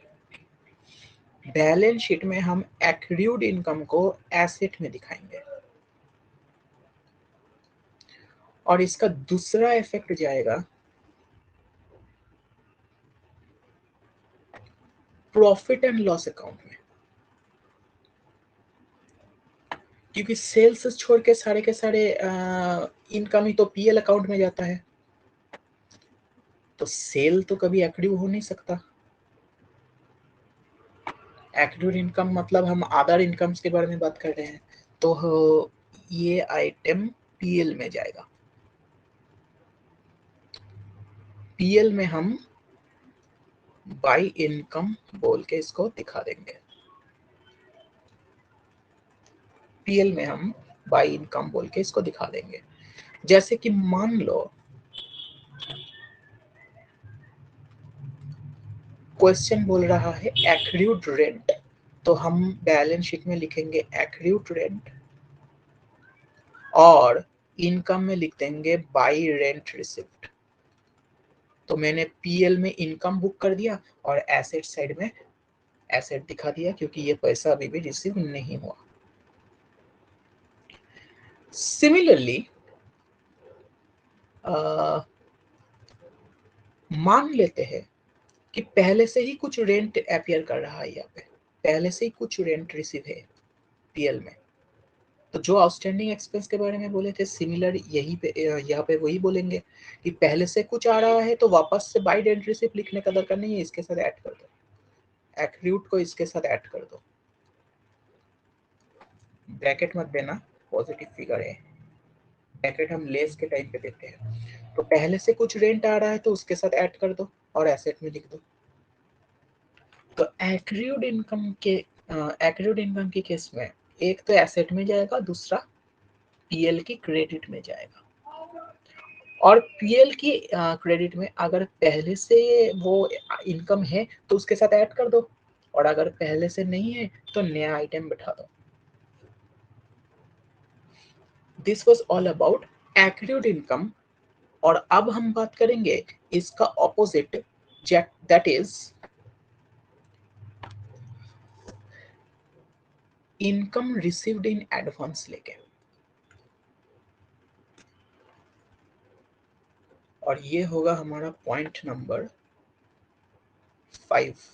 बैलेंस शीट में हम एक्रूड इनकम को एसेट में दिखाएंगे और इसका दूसरा इफेक्ट जाएगा प्रॉफिट एंड लॉस अकाउंट में, क्योंकि सेल्स छोड़ के सारे इनकम ही तो पीएल अकाउंट में जाता है, तो सेल तो कभी एक्टिव हो नहीं सकता। एक्टिव इनकम मतलब हम अदर इनकम्स के बारे में बात कर रहे हैं, तो ये आइटम पीएल में जाएगा। पीएल में हम बाय इनकम बोल के इसको दिखा देंगे। पीएल में हम बाय इनकम बोल के इसको दिखा देंगे। जैसे कि मान लो क्वेश्चन बोल रहा है एक्रूड रेंट, तो हम बैलेंस शीट में लिखेंगे एक्रूड रेंट और इनकम में लिख देंगे बाय रेंट रिसिप्ट। तो मैंने पीएल में इनकम बुक कर दिया और एसेट साइड में एसेट दिखा दिया, क्योंकि ये पैसा अभी भी रिसीव नहीं हुआ। सिमिलरली मान लेते हैं कि पहले से ही कुछ रेंट अपीयर कर रहा है, यहाँ पे पहले से ही कुछ रेंट रिसीव है पीएल में। तो जो आउटस्टैंडिंग एक्सपेंस के बारे में बोले थे, सिमिलर यही पे यहाँ पे वही बोलेंगे कि पहले से कुछ आ रहा है तो वापस से बाय रेंट रिसीव लिखने का दरकार नहीं है, इसके साथ ऐड कर दो, एक्रूड को इसके साथ ऐड कर दो। ब्रैकेट मत देना, पॉजिटिव फिगर है, ब्रैकेट हम लेस के टाइम पे देते हैं। तो पहले से कुछ रेंट आ रहा है तो उसके साथ ऐड कर दो और एसेट में लिख दो। तो एक्रूड इनकम के केस में एक तो एसेट में जाएगा, दूसरा पीएल की क्रेडिट में जाएगा। और पीएल की क्रेडिट में अगर पहले से वो इनकम है तो उसके साथ ऐड कर दो, और अगर पहले से नहीं है तो नया आइटम बैठा दो। This was all about accrued income. और अब हम बात करेंगे इसका opposite, that is income received in advance लेके। और ये होगा हमारा point number 5।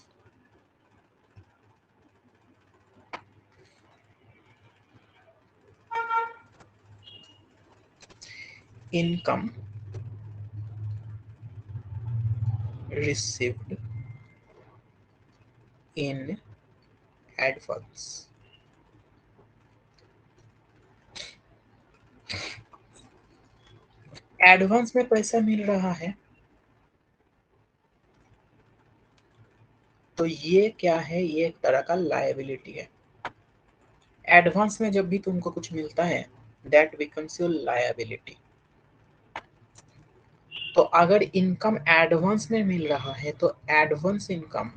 Income received in advance. Advance में पैसा मिल रहा है तो ये क्या है, ये एक तरह का लायबिलिटी है। एडवांस में जब भी तुमको कुछ मिलता है दैट बिकम्स योर लायबिलिटी। तो अगर इनकम एडवांस में मिल रहा है तो एडवांस इनकम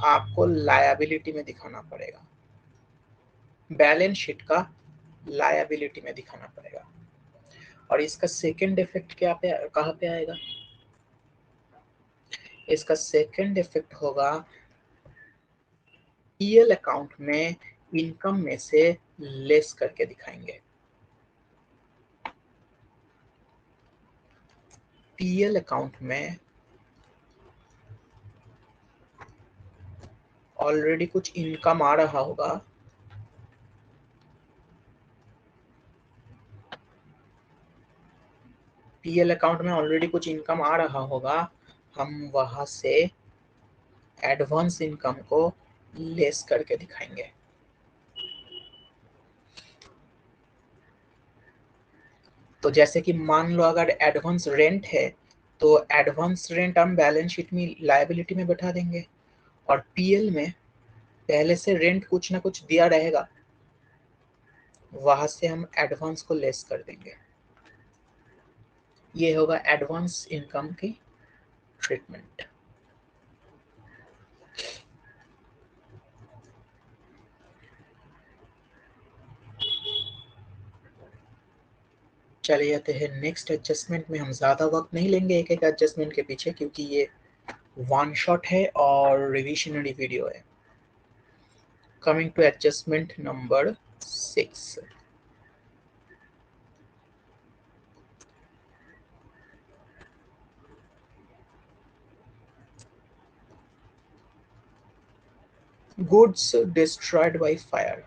आपको लायबिलिटी में दिखाना पड़ेगा, बैलेंस शीट का लायबिलिटी में दिखाना पड़ेगा। और इसका सेकंड इफेक्ट क्या पे कहाँ पे आएगा? इसका सेकंड इफेक्ट होगा पीएल अकाउंट में इनकम में से लेस करके दिखाएंगे। पीएल अकाउंट में ऑलरेडी कुछ इनकम आ रहा होगा, पीएल अकाउंट में ऑलरेडी कुछ इनकम आ रहा होगा, हम वहां से एडवांस इनकम को लेस करके दिखाएंगे। तो जैसे कि मान लो अगर एडवांस रेंट है तो एडवांस रेंट हम बैलेंस शीट में लायबिलिटी में बैठा देंगे, और पीएल में पहले से रेंट कुछ ना कुछ दिया रहेगा, वहां से हम एडवांस को लेस कर देंगे। ये होगा एडवांस इनकम की ट्रीटमेंट। चले जाते हैं नेक्स्ट एडजस्टमेंट में। हम ज़्यादा वक्त नहीं लेंगे एक एक एडजस्टमेंट के पीछे, क्योंकि ये वन शॉट है और रिविजनरी वीडियो है। Coming to adjustment number 6। Goods destroyed by fire.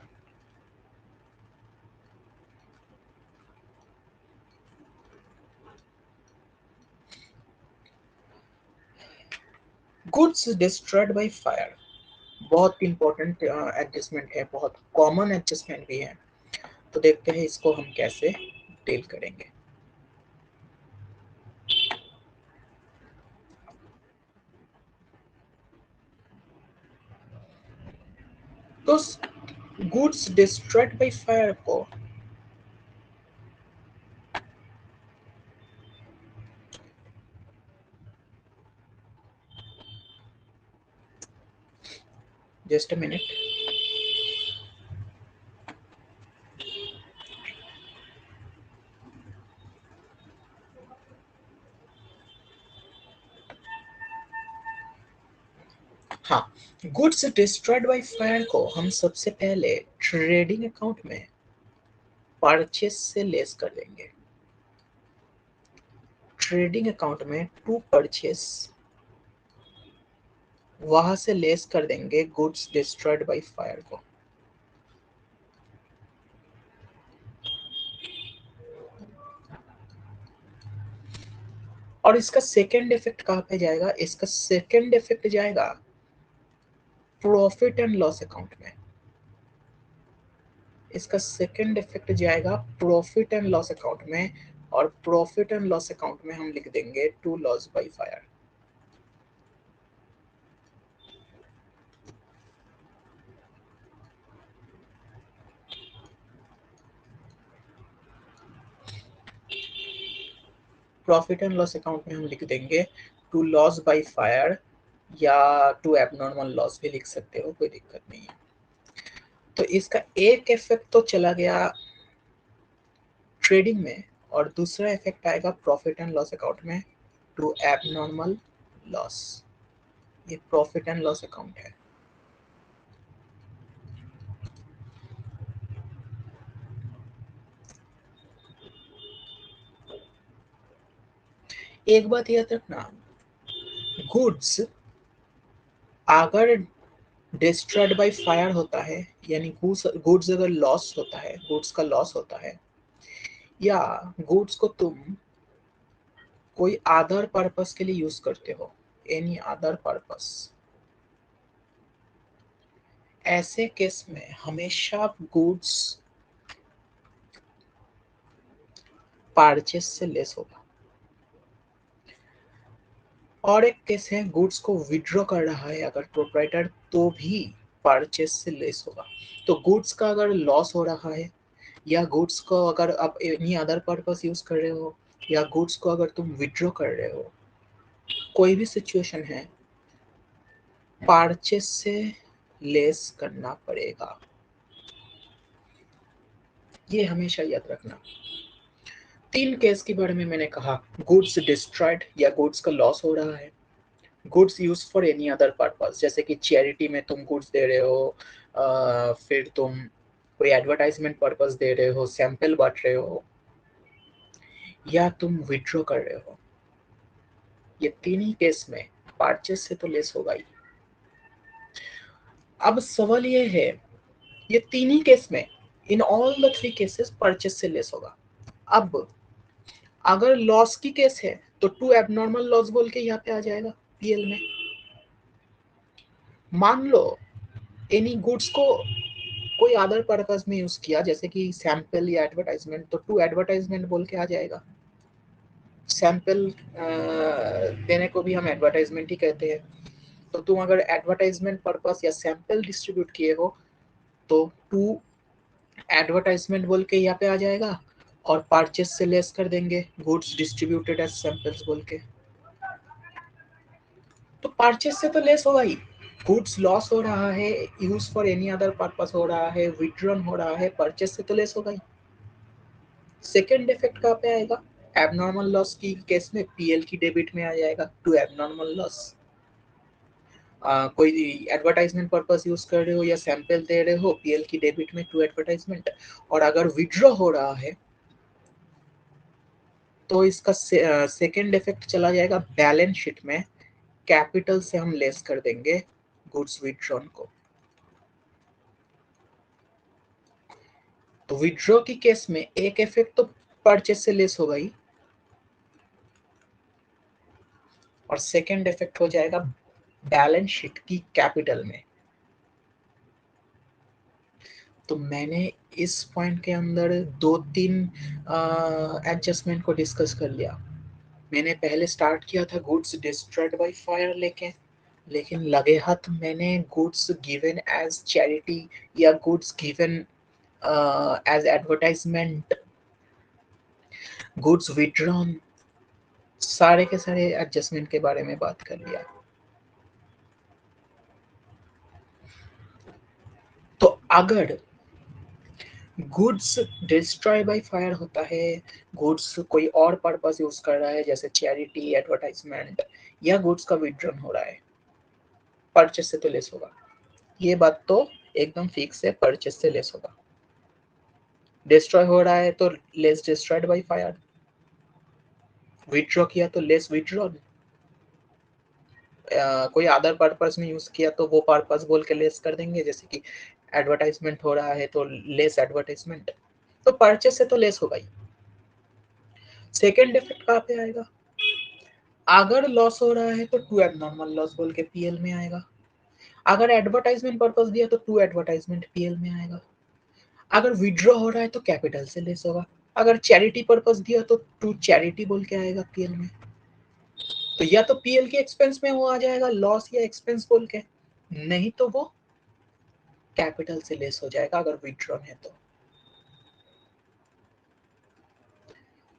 Goods destroyed by fire बहुत इंपॉर्टेंट एडजस्टमेंट है, बहुत कॉमन एडजस्टमेंट भी है। तो देखते हैं इसको हम कैसे डील करेंगे। तो गुड्स डिस्ट्रॉयड बाय फायर को जस्ट अ मिनट। हाँ, गुड्स डिस्ट्रॉयड बाय फायर को हम सबसे पहले ट्रेडिंग अकाउंट में परचेस से लेस कर देंगे। ट्रेडिंग अकाउंट में टू परचेस, वहां से लेस कर देंगे गुड्स डिस्ट्रॉयड बाय फायर को। और इसका सेकेंड इफेक्ट कहाँ पे जाएगा? इसका सेकेंड इफेक्ट जाएगा प्रॉफिट एंड लॉस अकाउंट में। इसका सेकेंड इफेक्ट जाएगा प्रॉफिट एंड लॉस अकाउंट में, और प्रॉफिट एंड लॉस अकाउंट में हम लिख देंगे to loss by fire. Profit and loss account में हम लिख देंगे टू लॉस बाय फायर, या टू एबनॉर्मल लॉस भी लिख सकते हो, कोई दिक्कत नहीं है। तो इसका एक इफेक्ट तो चला गया ट्रेडिंग में, और दूसरा इफेक्ट आएगा प्रॉफिट एंड लॉस अकाउंट में टू एबनॉर्मल लॉस। ये प्रॉफिट एंड लॉस अकाउंट है। एक बात याद रखना, गुड्स अगर डिस्ट्रॉयड बाय फायर होता है, यानी गुड्स अगर लॉस होता है, गुड्स का लॉस होता है, या गुड्स को तुम कोई अदर पर्पस के लिए यूज करते हो, एनी अदर पर्पस, ऐसे केस में हमेशा गुड्स परचेस से लेस होगा। और एक केस है गुड्स को विड्रॉ कर रहा है अगर प्रोप्राइटर, तो भी परचेस से लेस होगा। तो गुड्स का अगर लॉस हो रहा है, या गुड्स को अगर आप एनी अदर पर्पस यूज कर रहे हो, या गुड्स को अगर तुम विड्रॉ कर रहे हो, कोई भी सिचुएशन है, परचेस से लेस करना पड़ेगा। ये हमेशा याद रखना। तीन केस के बारे में मैंने कहा, गुड्स डिस्ट्रॉयड या गुड्स का लॉस हो रहा है, goods use for any other purpose, जैसे कि चैरिटी में तुम गुड्स दे रहे हो, फिर तुम कोई एडवर्टाइजमेंट पर्पस दे रहे हो, सैंपल बांट रहे हो, या तुम विड्रॉ कर रहे हो। ये तीन ही केस में परचेस से तो लेस होगा ही। अब सवाल ये है, ये तीन ही केस में, in all the three cases purchase से लेस होगा। अब अगर लॉस की केस है तो टू एबनॉर्मल लॉस बोल के यहाँ पे आ जाएगा पीएल में। मान लो एनी गुड्स को कोई अदर पर्पस में यूज किया, जैसे कि सैंपल या एडवर्टाइजमेंट, तो टू एडवर्टाइजमेंट बोल के आ जाएगा। सैंपल देने को भी हम एडवर्टाइजमेंट ही कहते हैं। तो तुम अगर एडवर्टाइजमेंट पर्पस या सैंपल डिस्ट्रीब्यूट किए हो, तो टू एडवर्टाइजमेंट बोल के यहाँ पे आ जाएगा, और परचेस से लेस कर देंगे गुड्स डिस्ट्रीब्यूटेड एज सैंपल्स बोल के। तो परचेस से तो लेस होगा ही। गुड्स लॉस हो रहा है, use for any other purpose हो रहा है, विड्रॉन हो रहा है, परचेस से तो लेस होगा ही। सेकेंड इफेक्ट कहाँ पे आएगा? एबनॉर्मल लॉस की केस में पीएल की डेबिट में आ जाएगा टू एबनॉर्मल लॉस। कोई एडवर्टाइजमेंट पर्पस यूज कर रहे हो या सैंपल दे रहे हो, पीएल की डेबिट में टू एडवर्टाइजमेंट। और अगर विड्रॉ हो रहा है तो इसका सेकेंड इफेक्ट चला जाएगा बैलेंस शीट में, कैपिटल से हम लेस कर देंगे गुड्स विड्रॉन को। तो विड्रॉ की केस में एक इफेक्ट तो परचेस से लेस होगा ही, और सेकंड इफेक्ट हो जाएगा बैलेंस शीट की कैपिटल में। तो मैंने इस पॉइंट के अंदर 2-3 एडजस्टमेंट को डिस्कस कर लिया। मैंने पहले स्टार्ट किया था गुड्स डिस्ट्रॉयड बाय फायर लेके, लेकिन लगे हाथ मैंने गुड्स गिवन एज चैरिटी या goods given as advertisement, goods withdrawn, सारे के सारे एडजस्टमेंट के बारे में बात कर लिया। तो अगर गुड्स डिस्ट्रॉय बाय फायर होता है, गुड्स कोई और पर्पस यूज कर रहा है जैसे चैरिटी, एडवर्टाइजमेंट, या गुड्स का विड्रॉन हो रहा है, परचेस से तो लेस होगा। ये बात तो एकदम फिक्स है, परचेस से लेस होगा। डिस्ट्रॉय हो रहा है तो less destroyed by fire, withdraw किया तो लेस विड्रॉन, कोई अदर पर्पस में यूज किया तो वो पर्पस बोल के लेस कर देंगे, जैसे कि एडवर्टाइजमेंट हो रहा है तो लेस एडवर्टाइजमेंट, तो परचेस से तो लेस होगा ही। सेकेंड इफेक्ट कहाँ पे आएगा? अगर लॉस हो रहा है तो टू एबनॉर्मल लॉस बोल के पीएल में आएगा। अगर एडवर्टाइजमेंट पर्पस दिया तो टू एडवर्टाइजमेंट पीएल में आएगा। अगर विड्रॉ हो रहा है तो कैपिटल से लेस होगा। अगर चैरिटी पर्पस दिया तो टू चैरिटी बोल के आएगा पीएल में। तो या तो पीएल के एक्सपेंस में वो आ जाएगा लॉस या एक्सपेंस बोल के, नहीं तो वो कैपिटल से लेस हो जाएगा अगर विड्रॉन है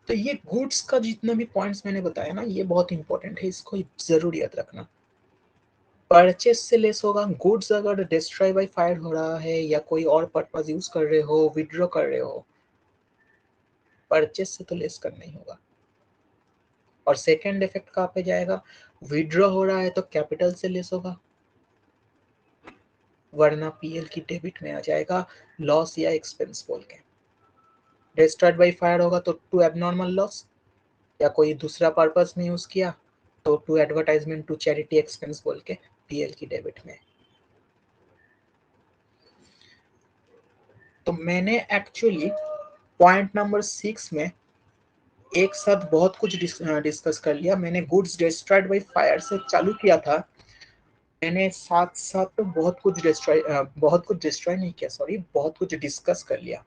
तो ये गुड्स का जितना भी पॉइंट्स मैंने बताया ना, ये बहुत इंपॉर्टेंट है, इसको जरूर याद रखना। परचेस से लेस होगा, गुड्स अगर डिस्ट्रॉय बाय फायर हो रहा है या कोई और पर्पस यूज कर रहे हो, विड्रॉ कर रहे हो, परचेस से तो लेस करना ही होगा। और सेकंड इफेक्ट कहाँ पे जाएगा? विड्रॉ हो रहा है तो कैपिटल से लेस होगा, वरना पीएल की डेबिट में आ जाएगा लॉस या एक्सपेंस बोल के। डिस्ट्रॉयड बाय फायर होगा तो टू एबनॉर्मल लॉस, या कोई दूसरा पर्पस में यूज किया तो to advertisement, to charity expense बोल के पीएल की डेबिट में। तो मैंने एक्चुअली पॉइंट नंबर 6 में एक साथ बहुत कुछ डिस्कस कर लिया। मैंने गुड्स डिस्ट्रॉयड बाय फायर से चालू किया था, मैंने साथ साथ तो बहुत कुछ डिस्ट्रॉय नहीं किया, सॉरी, बहुत कुछ डिस्कस कर लिया।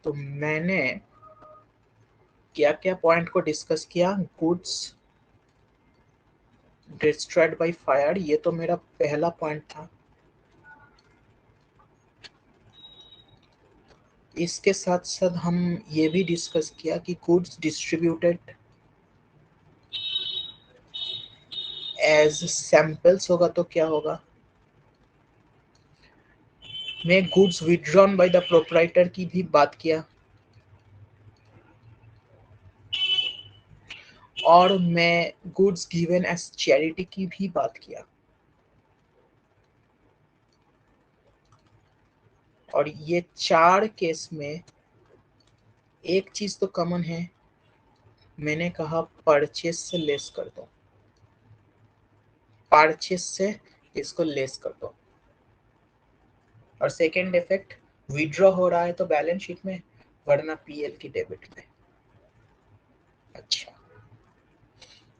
तो मैंने क्या क्या पॉइंट को डिस्कस किया? गुड्स डिस्ट्रॉयड बाय फायर, ये तो मेरा पहला पॉइंट था। इसके साथ साथ हम ये भी डिस्कस किया कि गुड्स डिस्ट्रीब्यूटेड एज सैंपल्स होगा तो क्या होगा। मैं goods withdrawn by the proprietor की भी बात किया, और मैं गुड्स गिवन एज चैरिटी की भी बात किया। और ये चार केस में एक चीज तो कॉमन है, मैंने कहा परचेस से लेस कर दो, परचेस से इसको लेस कर दो। और सेकेंड इफेक्ट, विड्रॉ हो रहा है तो बैलेंस शीट में, वरना पीएल की डेबिट में। अच्छा,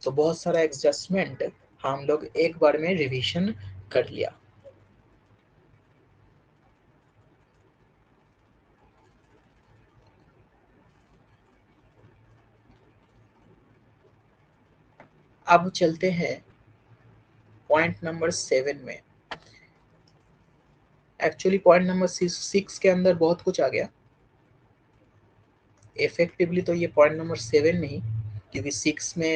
तो बहुत सारा एडजस्टमेंट हम लोग एक बार में रिवीजन कर लिया। अब चलते हैं पॉइंट नंबर 7 में। एक्चुअली पॉइंट नंबर 6 के अंदर बहुत कुछ आ गया, इफेक्टिवली तो ये पॉइंट नंबर 7 नहीं, क्योंकि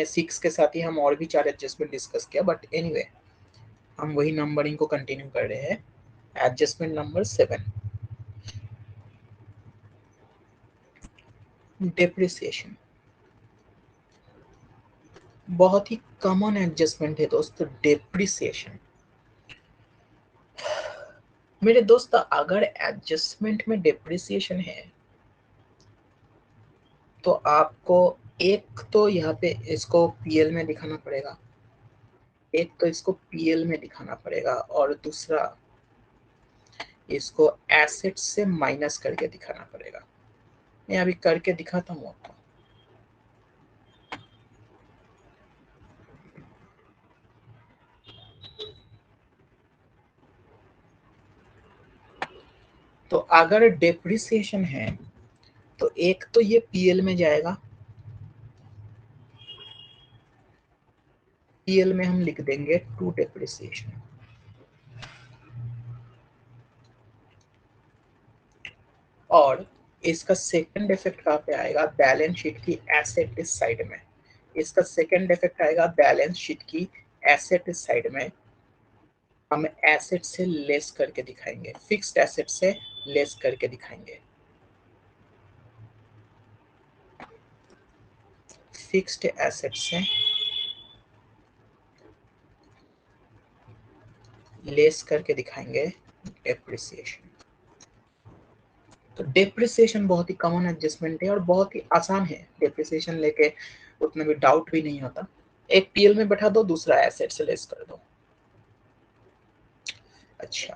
6 के साथ ही हम और भी 4 एडजस्टमेंट डिस्कस किया, बट एनीवे हम वही नंबरिंग को कंटिन्यू कर रहे हैं। Adjustment number 7, depreciation. बहुत ही कॉमन एडजस्टमेंट है दोस्तों, डेप्रिसिएशन। मेरे दोस्त, अगर एडजस्टमेंट में डेप्रिसिएशन है तो आपको एक तो यहाँ पे इसको पीएल में दिखाना पड़ेगा, एक तो इसको पीएल में दिखाना पड़ेगा, और दूसरा इसको एसेट से माइनस करके दिखाना पड़ेगा। मैं अभी करके दिखाता हूँ आपको। तो अगर डेप्रिसिएशन है तो एक तो ये पीएल में जाएगा, पीएल में हम लिख देंगे टू डेप्रिसिएशन, और इसका सेकंड इफेक्ट कहाँ पे आएगा, बैलेंस शीट की एसेट इस साइड में। इसका सेकंड इफेक्ट आएगा बैलेंस शीट की एसेट इस साइड में। हम एसेट से लेस करके दिखाएंगे, फिक्स्ड एसेट से लेस करके दिखाएंगे, फिक्स्ड एसेट से लेस करके दिखाएंगे डेप्रिसिएशन। तो डेप्रिसिएशन बहुत ही कॉमन एडजस्टमेंट है और बहुत ही आसान है, डेप्रिसिएशन लेके उतना भी डाउट भी नहीं होता। एक पीएल में बैठा दो, दूसरा एसेट से लेस कर दो। अच्छा,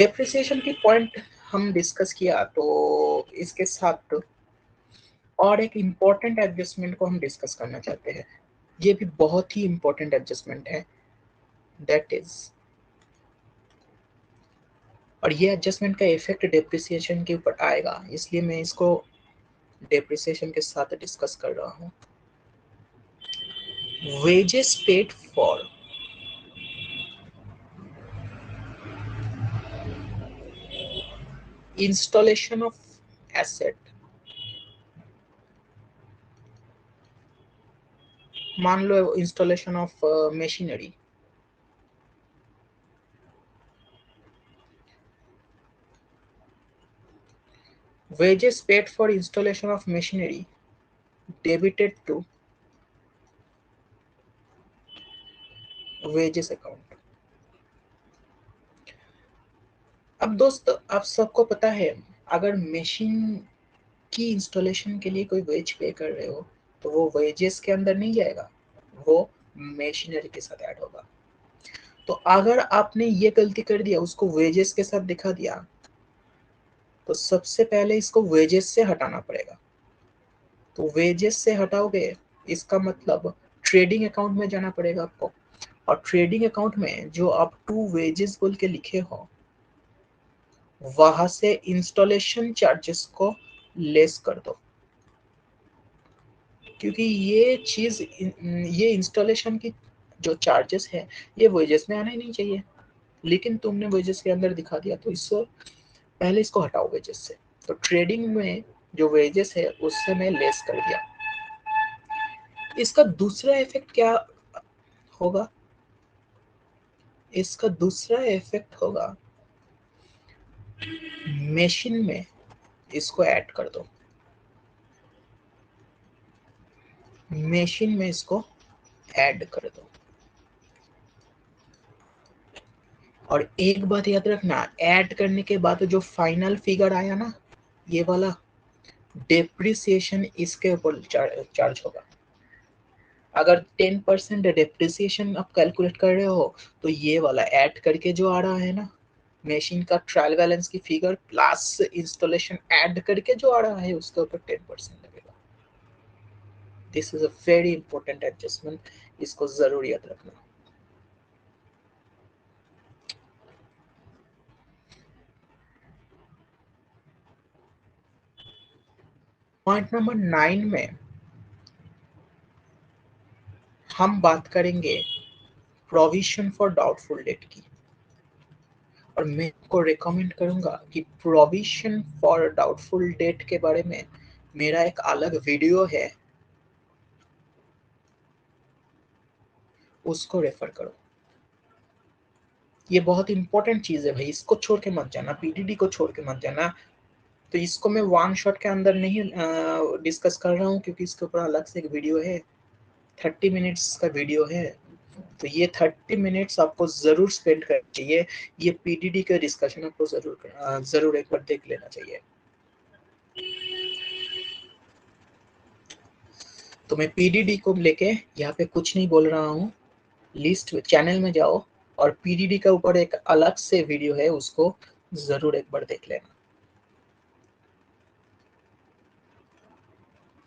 डेप्रिसिएशन की पॉइंट हम डिस्कस किया, तो इसके साथ और एक इम्पोर्टेंट एडजस्टमेंट को हम डिस्कस करना चाहते हैं। ये भी बहुत ही इम्पोर्टेंट एडजस्टमेंट है, दैट इज, और ये एडजस्टमेंट का इफेक्ट डेप्रिसिएशन के ऊपर आएगा, इसलिए मैं इसको डेप्रिसिएशन के साथ डिस्कस कर रहा हूँ। Wages paid for installation of asset, मान लो installation of machinery, wages paid for installation of machinery debited to wages account। अब दोस्त, आप सबको पता है, अगर मशीन की इंस्टॉलेशन के लिए कोई वेज पे कर रहे हो तो वो वेजेस के अंदर नहीं जाएगा, वो मशीनरी के साथ ऐड होगा। तो अगर आपने ये गलती कर दिया, उसको वेजेस के साथ दिखा दिया, तो सबसे पहले इसको वेजेस से हटाना पड़ेगा। तो वेजेस से हटाओगे, इसका मतलब ट्रेडिंग अकाउंट में जाना पड़ेगा आपको, और ट्रेडिंग अकाउंट में जो आप टू वेजेस बोल के लिखे हो, वहां से इंस्टॉलेशन चार्जेस को लेस कर दो, क्योंकि ये चीज, ये इंस्टॉलेशन की जो चार्जेस है ये वेजेस में आना ही नहीं चाहिए, लेकिन तुमने वेजेस के अंदर दिखा दिया, तो इससे पहले इसको हटाओ वेजेस से। तो ट्रेडिंग में जो वेजेस है उससे मैं लेस कर दिया। इसका दूसरा इफेक्ट क्या होगा, इसका दूसरा इफेक्ट होगा मशीन में इसको ऐड कर दो, मशीन में इसको ऐड कर दो। और एक बात याद रखना, ऐड करने के बाद जो फाइनल फिगर आया ना, ये वाला डेप्रिसिएशन इसके ऊपर चार्ज होगा। अगर 10% डेप्रिसिएशन आप कैलकुलेट कर रहे हो, तो ये वाला ऐड करके जो आ रहा है ना, मशीन का ट्रायल बैलेंस की फिगर प्लस इंस्टॉलेशन ऐड करके जो आ रहा है, उसके ऊपर 10% लगेगा। This is a very important adjustment, इसको जरूर याद रखना। पॉइंट नंबर 9 में हम बात करेंगे प्रोविजन फॉर डाउटफुल डेट की, और मैं आपको रिकमेंड करूंगा कि प्रोविजन फॉर डाउटफुल डेट के बारे में मेरा एक अलग वीडियो है, उसको रेफर करो। ये बहुत इंपॉर्टेंट चीज है भाई, इसको छोड़ के मत जाना, पीटीडी को छोड़ के मत जाना। तो इसको मैं वन शॉट के अंदर नहीं डिस्कस कर रहा हूँ, क्योंकि इसके ऊपर अलग से एक वीडियो है, 30 मिनट्स का वीडियो है। तो ये 30 मिनट्स आपको जरूर स्पेंड करना चाहिए, ये पीटीडी का डिस्कशन आपको जरूर एक बार देख लेना चाहिए। तो मैं पीडीडी को लेके यहाँ पे कुछ नहीं बोल रहा हूँ, लिस्ट चैनल में जाओ और पीडीडी का ऊपर एक अलग से वीडियो है, उसको जरूर एक बार देख लेना।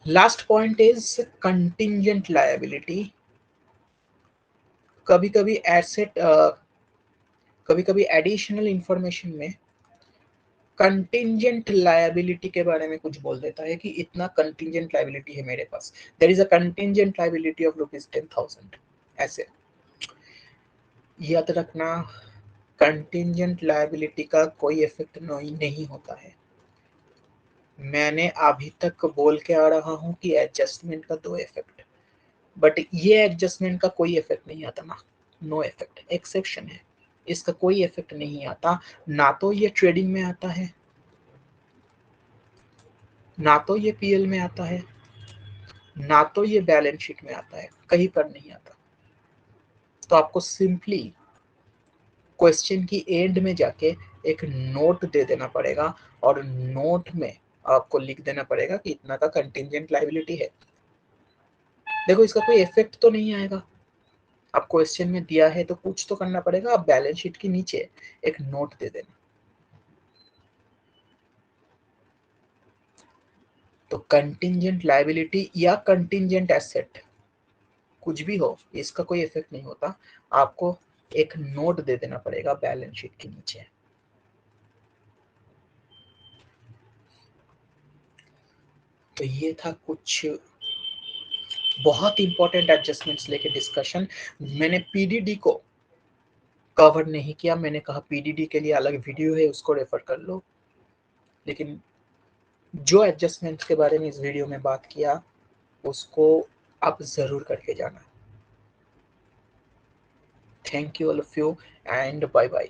Last point is contingent liability. कभी कभी एसेट, कभी कभी एडिशनल इंफॉर्मेशन में कंटिंजेंट लायबिलिटी के बारे में कुछ बोल देता है कि इतना कंटिंजेंट लायबिलिटी है मेरे पास, there is a contingent liability of ₹10,000। ऐसे याद रखना, कंटिंजेंट लायबिलिटी का कोई इफेक्ट नहीं होता है। मैंने अभी तक बोल के आ रहा हूं कि एडजस्टमेंट का 2 इफेक्ट, बट ये एडजस्टमेंट का कोई इफेक्ट नहीं आता ना, नो इफेक्ट, एक्सेप्शन है, इसका कोई इफेक्ट नहीं आता। ना तो ये ट्रेडिंग में आता है, ना तो ये पीएल में आता है, ना तो ये बैलेंस शीट में आता है, कहीं पर नहीं आता। तो आपको सिंपली क्वेश्चन की एंड में जाके एक नोट दे देना पड़ेगा और नोट में आपको लिख देना पड़ेगा कि इतना का कंटिंजेंट लायबिलिटी है। देखो इसका कोई इफेक्ट तो नहीं आएगा, आप क्वेश्चन में दिया है तो कुछ तो करना पड़ेगा, आप बैलेंस शीट के नीचे एक नोट दे देना। तो कंटिंजेंट लायबिलिटी या कंटिंजेंट एसेट कुछ भी हो, इसका कोई इफेक्ट नहीं होता, आपको एक नोट दे देना पड़ेगा बैलेंस शीट के नीचे। तो ये था कुछ बहुत इंपॉर्टेंट एडजस्टमेंट्स लेके डिस्कशन। मैंने पीडीडी को कवर नहीं किया, मैंने कहा पीडीडी के लिए अलग वीडियो है, उसको रेफर कर लो, लेकिन जो एडजस्टमेंट्स के बारे में इस वीडियो में बात किया उसको आप जरूर करके जाना। Thank you all of you and bye bye.